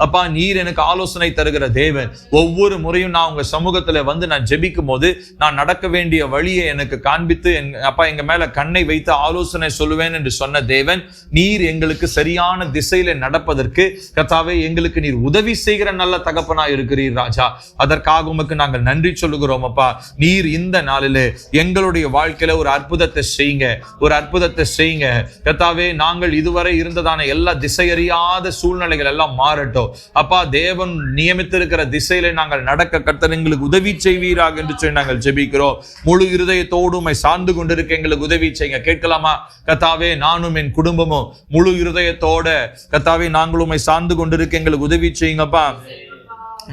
அப்பா. நீர் எனக்கு ஆலோசனை தருகிற தேவன். ஒவ்வொரு முறையும் நான் உங்க சமூகத்துல வந்து நான் ஜெபிக்கும் போது நான் நடக்க வேண்டிய வழியை எனக்கு காண்பித்து அப்பா எங்க மேல கண்ணை வைத்து ஆலோசனை சொல்லுவேன் என்று சொன்ன தேவன், நீர் எங்களுக்கு சரியான திசையில நடப்பதற்கு கர்த்தாவே எங்களுக்கு நீர் உதவி செய்கிற நல்ல தகப்பனா இருக்கிறீர் ராஜா. அதற்காக உமக்கு நாங்கள் நன்றி சொல்லுகிறோம் அப்பா. நீர் இந்த நாளிலே எங்களுடைய வாழ்க்கையில ஒரு அற்புதத்தை செய்யுங்க கர்த்தாவே. நாங்கள் இதுவரை இருந்ததான எல்லா திசையறியாத சூழ்நிலைகள் எல்லாம் மாறட்டும் அப்பா. தேவன் நியமித்திருக்கிற திசையில நாங்கள் நடக்க கர்த்தர் எங்களுக்கு உதவி செய்வீராக என்று சொல்லி நாங்கள் ஜெபிக்கிறோம். முழு இருதயத்தோடு உம்மை சார்ந்து கொண்டிருக்க எங்களுக்கு உதவி செய்யுங்க. கேட்கலாமா? கர்த்தாவே, நானும் என் குடும்பமும் முழு இருதயத்தோட கர்த்தாவே நாங்கள் உம்மை சார்ந்து கொண்டிருக்க எங்களுக்கு உதவி செய்யுங்கப்பா.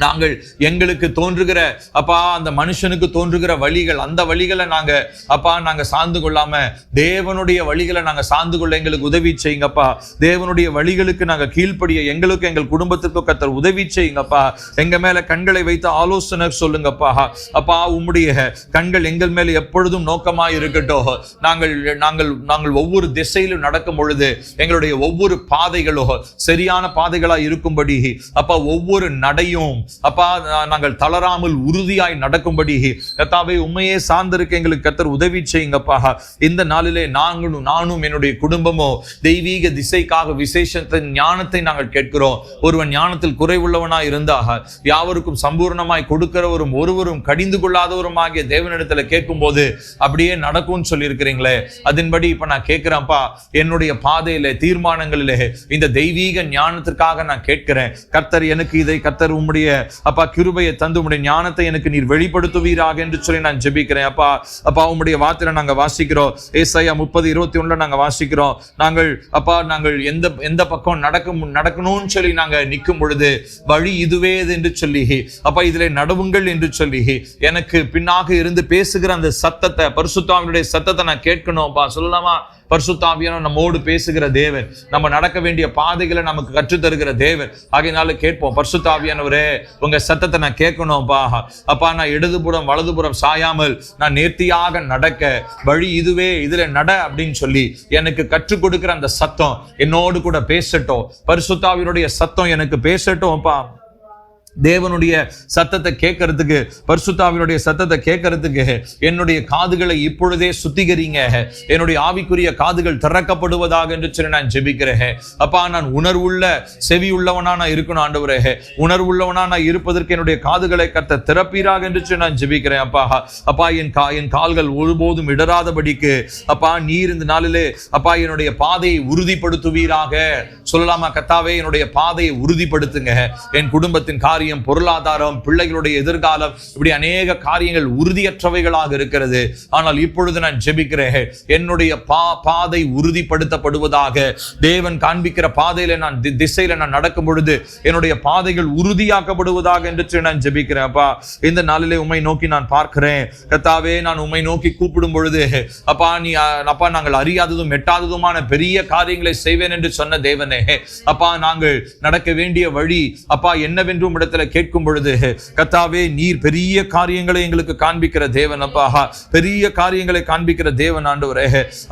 நாங்கள் எங்களுக்கு தோன்றுகிற அப்பா அந்த மனுஷனுக்கு தோன்றுகிற வழிகள், அந்த வழிகளை நாங்க சார்ந்து கொள்ளாம தேவனுடைய வழிகளை நாங்க சார்ந்து கொள்ள எங்களுக்கு உதவி செய்யுங்கப்பா. தேவனுடைய வழிகளுக்கு நாங்க கீழ்ப்படிய எங்களுக்கு எங்கள் குடும்பத்துக்கு கர்த்தர் உதவி செய்யுங்கப்பா. எங்க மேல கண்களை வைத்து ஆலோசனை சொல்லுங்கப்பா அப்பா. உம்முடைய கண்கள் எங்கள் மேல எப்பொழுதும் நோக்கமாய் இருக்கட்டும். நாங்கள் ஒவ்வொரு திசையிலும் நடக்கும் பொழுது எங்களுடைய ஒவ்வொரு பாதைகளோ சரியான பாதைகளா இருக்கும்படி அப்பா, ஒவ்வொரு நடையும் அப்பா நாங்கள் தளராமல் உறுதியாய் நடக்கும்படி கர்த்தாவே உம்மையே சார்ந்திருக்க எங்களுக்கு கர்த்தர் உதவி செய்யுங்கப்பா. இந்த நாளிலே நானும் என்னுடைய குடும்பமோ தெய்வீக திசைக்காக விசேஷத்தின் ஞானத்தை நாங்கள் கேட்கிறோம். ஒருவன் ஞானத்தில் குறைவுள்ளவனாய் இருந்தாக யாவருக்கும் சம்பூர்ணமாய் கொடுக்கிறவரும் ஒருவரும் கடிந்து கொள்ளாதவருமாகிய தேவனிடத்துல கேட்கும் போது அப்படியே நடக்கும்னு சொல்லி இருக்கிறீங்களே, அதன்படி இப்ப நான் கேட்கிறேன்ப்பா. என்னுடைய பாதையில தீர்மானங்களிலே இந்த தெய்வீக ஞானத்திற்காக நான் கேட்கிறேன். கர்த்தர் எனக்கு இதை கர்த்தர் உம்முடைய அப்பா கிருபையை தந்து உம்முடைய ஞானத்தை எனக்கு நீர் வெளிப்படுத்துவீராக என்று சொல்லி நான் ஜெபிக்கிறேன் அப்பா. அப்பா உம்முடைய வார்த்தையில நாங்க வாசிக்கிறோம், ஏசாயா 30:21 நாங்க வாசிக்கிறோம். நாங்கள் எந்த பக்கம் நடக்கணும்னு சொல்லி நாங்க நிற்கும் பொழுது வழி இதுவே என்று சொல்லி அப்பா இதிலே நடவுங்கள் என்று சொல்லி எனக்கு பின்னாக இருந்து பேசுகிற அந்த சத்தத்தை, பரிசுத்த ஆவியுடைய சத்தத்தை நான் கேட்கணும் அப்பா. சொல்லலாமா? பரிசுத்த ஆவியானவர் நம்மோடு பேசுகிற தேவன், நம்ம நடக்க வேண்டிய பாதைகளை நமக்கு கற்றுத் தருகிற தேவன். ஆகையினால கேட்போம், பரிசுத்த ஆவியானவரே உங்க சத்தத்தை நான் கேட்கணும்பா. அப்பா, நான் இடதுபுறம் வலதுபுறம் சாயாமல் நான் நேர்த்தியாக நடக்க வழி இதுவே, இதுல நட அப்படின்னு சொல்லி எனக்கு கற்றுக் கொடுக்கிற அந்த சத்தம் என்னோடு கூட பேசட்டும். பரிசுத்த ஆவியினுடைய சத்தம் எனக்கு பேசட்டும்ப்பா. தேவனுடைய சத்தத்தை கேட்கறதுக்கு, பரிசுத்த ஆவியினுடைய சத்தத்தை கேட்கறதுக்கு என்னுடைய காதுகளை இப்பொழுதே சுத்திகரிங்க. என்னுடைய ஆவிக்குரிய காதுகள் திறக்கப்படுவதாக என்று சொல்லி நான் ஜெபிக்கிறேன். அப்பா, நான் உணர்வுள்ள செவி உள்ளவனா நான் இருக்கணும் ஆண்டவரே. உணர்வுள்ளவனா நான் இருப்பதற்கு என்னுடைய காதுகளை கர்த்தர் திறப்பீராக என்று சொல்லி நான் ஜெபிக்கிறேன். அப்பா, என் கால்கள் ஒருபோதும் இடராதபடிக்கு அப்பா நீர் இந்த நாளிலே அப்பா என்னுடைய பாதையை உறுதிப்படுத்துவீராக. சொல்லலாமா? கர்த்தாவே, என்னுடைய பாதையை உறுதிப்படுத்துங்க. என் குடும்பத்தின் காரியம், பொருளாதாரம், பிள்ளைகளுடைய எதிர்காலம், இப்படி அநேக காரியங்கள் உறுதியற்றவைகளாக இருக்கிறது. ஆனால் இப்பொழுது நான் ஜெபிக்கிறேன், என்னுடைய பாதை உறுதிப்படுத்தப்படுவதாக. தேவன் காண்பிக்கிற பாதையில நான் திசையில நான் நடக்கும் பொழுது என்னுடைய பாதைகள் உறுதியாக்கப்படுவதாக என்று நான் ஜெபிக்கிறேன். அப்பா, இந்த நாளிலே உம்மை நோக்கி நான் பார்க்கிறேன். கர்த்தாவே, நான் உம்மை நோக்கி கூப்பிடும் பொழுது அப்பா நாங்கள் அறியாததும் எட்டாததுமான பெரிய காரியங்களை செய்வேன் என்று சொன்ன தேவனே, அப்பா நாங்கள் நடக்க வேண்டிய வழி அப்பா என்னவென்று இடத்துல கேட்கும் பொழுது கர்த்தாவே, நீர் பெரிய காரியங்களை எங்களுக்கு காண்பிக்கிற தேவன். அப்பா, பெரிய காரியங்களை காண்பிக்கிற தேவன் ஆண்டவரே.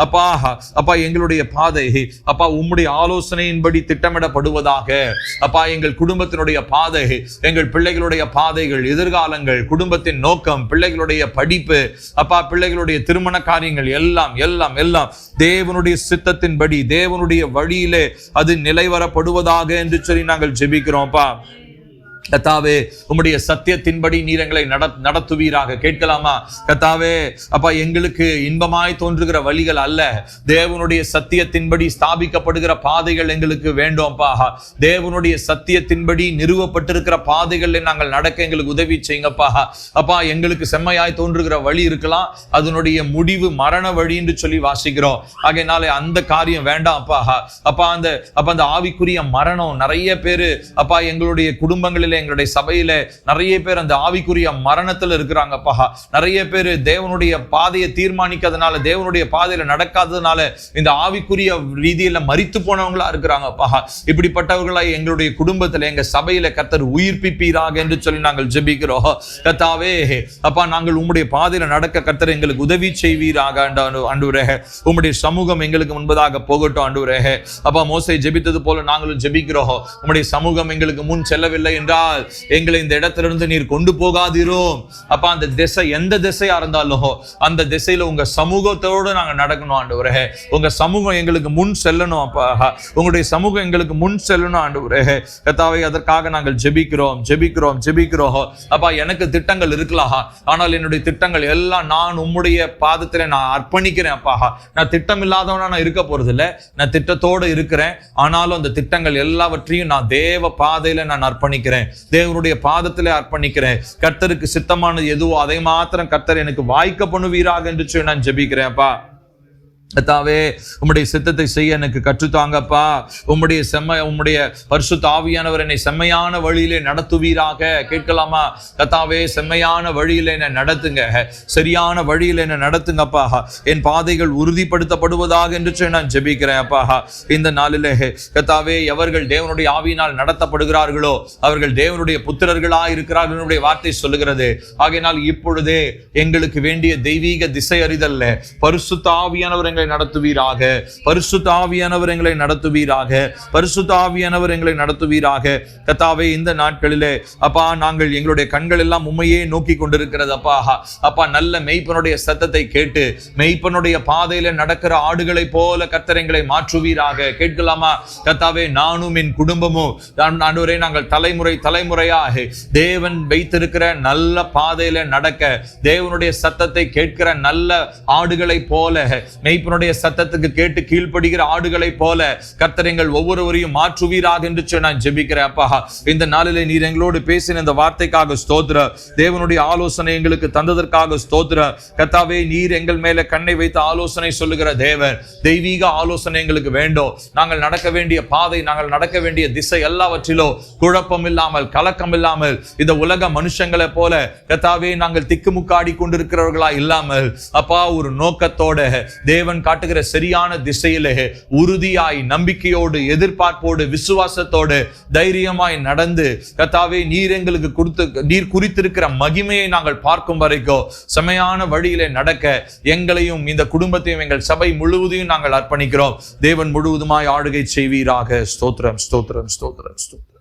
அப்பா, எங்களுடைய பாதை அப்பா உம்முடைய ஆலோசனையின்படி திட்டமிடப்படுவதாக. அப்பா, எங்கள் குடும்பத்தினுடைய பாதை, எங்கள் பிள்ளைகளுடைய பாதைகள், எதிர்காலங்கள், குடும்பத்தின் நோக்கம், பிள்ளைகளுடைய படிப்பு, அப்பா பிள்ளைகளுடைய திருமண காரியங்கள் எல்லாம் எல்லாம் எல்லாம் தேவனுடைய சித்தத்தின்படி, தேவனுடைய வழியிலே அது நிலைவரப்படுவதாக என்று சொல்லி நாங்கள் ஜெபிக்கிறோம். அப்பா, கர்த்தாவே, உம்முடைய சத்தியத்தின்படி நீர் எங்களை நடத்துவீராக. கேட்கலாமா? கர்த்தாவே, அப்பா எங்களுக்கு இன்பமாய் தோன்றுகிற வழிகள் அல்ல, தேவனுடைய சத்தியத்தின்படி ஸ்தாபிக்கப்படுகிற பாதைகள் எங்களுக்கு வேண்டும்ப்பா. தேவனுடைய சத்தியத்தின்படி நிறுவப்பட்டிருக்கிற பாதைகளில் நாங்கள் நடக்க எங்களுக்கு உதவி செய்யுங்கப்பா. அப்பா, எங்களுக்கு செம்மையாய் தோன்றுகிற வழி இருக்கலாம், அதனுடைய முடிவு மரண வழி என்று சொல்லி வாசிக்கிறோம். ஆகையினாலே அந்த காரியம் வேண்டாம் அப்பா. அப்பா, அந்த ஆவிக்குரிய மரணம் நிறைய பேரு அப்பா எங்களுடைய குடும்பங்களில், எங்களுடைய சபையில நிறைய பேர் அந்த ஆவிக்குரிய மரணத்துல இருக்கிறாங்கப்பா. நிறைய பேர் தேவனுடைய பாதையை தீர்மானிக்காதனால, தேவனுடைய பாதையில நடக்காததுனால இந்த ஆவிக்குரிய ரீதியில மரித்து போனவங்களா இருக்கிறாங்கப்பா. இப்படிப்பட்டவர்களாய் எங்களுடைய குடும்பத்துல, எங்க சபையில கர்த்தர் உயிர்ப்பிப்பீராக என்று சொல்லி நாங்கள் ஜெபிக்கிறோம். கர்த்தாவே, அப்பா நாங்கள் உம்முடைய பாதையில நடக்க கர்த்தர் எங்களுக்கு உதவி செய்வீராக. ஆண்டவரே, உம்முடைய சமூகம் எங்களுக்கு முன்பதாக போகட்டும். ஆண்டவரே, அப்பா மோசே ஜெபித்தது போல நாங்களும் ஜெபிக்கிறோம். உம்முடைய சமூகம் எங்களுக்கு முன் செல்லவில்லை என்றால் எங்களை இந்த இடத்திலிருந்து நீர் கொண்டு போகாதீரும். அப்ப அந்த திசை எந்த திசையா இருந்தாலும் அந்த திசையில உங்க சமூகத்தோடு நாங்க நடக்கணும் ஆண்டவரே. உங்க சமூகம் எங்களுக்கு முன் செல்லணும் அப்பா. உங்களுடைய சமூகம் எங்களுக்கு முன் செல்லணும் ஆண்டவரே. கர்த்தாவே, அதற்காக நாங்கள் ஜெபிக்கிறோம் ஜெபிக்கிறோம் ஜெபிக்கிறோம். அப்பா, எனக்கு திட்டங்கள் இருக்கலாம், ஆனால் என்னுடைய திட்டங்கள் எல்லாம் நான் உம்முடைய பாதத்துல நான் அர்ப்பணிக்கிறேன் அப்பா. நான் திட்டம் இல்லாதவனா நான் இருக்க போறது இல்லை, நான் திட்டத்தோடு இருக்கிறேன். ஆனாலும் அந்த திட்டங்கள் எல்லாவற்றையும் நான் தேவ பாதையில நான் அர்ப்பணிக்கிறேன், தேவனுடைய பாதத்திலே அர்ப்பணிக்கிறேன். கர்த்தருக்கு சித்தமானது எதுவோ அதை மாத்திரம் கர்த்தர் எனக்கு வாய்க்க பண்ணுவீராக என்று சொல்லி நான் ஜெபிக்கிறேன்ப்பா. கர்த்தாவே, உம்முடைய சித்தத்தை செய்ய எனக்கு கற்றுத்தாங்கப்பா. உம்முடைய பரிசுத்த ஆவியானவர் என்னை செம்மையான வழியிலே நடத்துவீராக. கேட்கலாமா? கர்த்தாவே, செம்மையான வழியிலே என்னை நடத்துங்க, சரியான வழியிலே என்னை நடத்துங்கப்பா. என் பாதைகள் உறுதிப்படுத்தப்படுவதாக என்று சொல்லி நான் ஜெபிக்கிறேன் அப்பா. இந்த நாளிலே கர்த்தாவே, எவர்கள் தேவனுடைய ஆவியினால் நடத்தப்படுகிறார்களோ அவர்கள் தேவனுடைய புத்திரர்களாக இருக்கிறார்கள் என்னுடைய வார்த்தை சொல்லுகிறது. ஆகையினால் இப்பொழுதே எங்களுக்கு வேண்டிய தெய்வீக திசை அறிதல்ல, பரிசுத்த ஆவியானவர் எங்களை நடத்துவீராக, பரிசுத்த ஆவியானவர் எங்களை நடத்துவீராக, பரிசுத்த ஆவியானவர் எங்களை நடத்துவீராக. கர்த்தாவே, இந்த நாட்களிலே அப்பா நாங்கள் எங்களுடைய கண்கள் எல்லாம் உம்மையே நோக்கி கொண்டிருக்கிறது அப்பா. அப்பா, நல்ல மெய்ப்பனுடைய சத்தத்தை கேட்டு மெய்ப்பனுடைய பாதையில நடக்கிற ஆடுகளை போல கர்த்தர் எங்களை மாற்றுவீராக. கேட்கலாமா? கர்த்தாவே, நானும் என் குடும்பமும் ஆண்டவரே நாங்கள் தலைமுறையாக தேவன் வைத்திருக்கிற நல்ல பாதையில நடக்க, தேவனுடைய சத்தத்தை கேட்கிற நல்ல ஆடுகளை போல, மெய்ப்பனுடைய சத்தத்துக்கு கேட்டு கீழ்ப்படுகிற ஆடுகளை போல கர்த்தர் எங்கள் ஒவ்வொருவரையும் மாற்றுவீராக என்று நான் ஜெபிக்கிறேன் அப்பா. இந்த நாளிலே நீர் எங்களோடு பேசின இந்த வார்த்தைக்காக ஸ்தோத்திர. தேவனுடைய ஆலோசனை எங்களுக்கு தந்ததற்காக ஸ்தோத்திர. கர்த்தாவே, நீர் எங்கள் மேல கண்ணை வைத்து ஆலோசனை சொல்லுகிற தேவன். தெய்வீக ஆலோசனை எங்களுக்கு வேண்டும். நாங்கள் நடக்க வேண்டிய பாதை, நாங்கள் நடக்க வேண்டிய திசை எல்லாவற்றிலும் குழப்பம் இல்லாமல், கலக்கம் இல்லாமல், இந்த உலக மனுஷங்களை போல கர்த்தாவே நாங்கள் திக்குமுக்காடி கொண்டிருக்கிறவர்களா இல்லாமல் அப்பா ஒரு நோக்கத்தோட, தேவன் தேவன் காட்டுகிற சரியான திசையிலே உறுதியாய், நம்பிக்கையோடு, எதிர்பார்ப்போடு, விசுவாசத்தோடு, தைரியமாய் நடந்து கர்த்தாவே நீர் குறித்திருக்கிற மகிமையை நாங்கள் பார்க்கும் வரைக்கும் செமையான வழியிலே நடக்க எங்களையும் இந்த குடும்பத்தையும் எங்கள் சபை முழுவதையும் நாங்கள் அர்ப்பணிக்கிறோம். தேவன் முழுவதுமாய் ஆளுகை செய்வீராக. ஸ்தோத்திரம், ஸ்தோத்திரம், ஸ்தோத்திரம், ஸ்தோத்திரம்.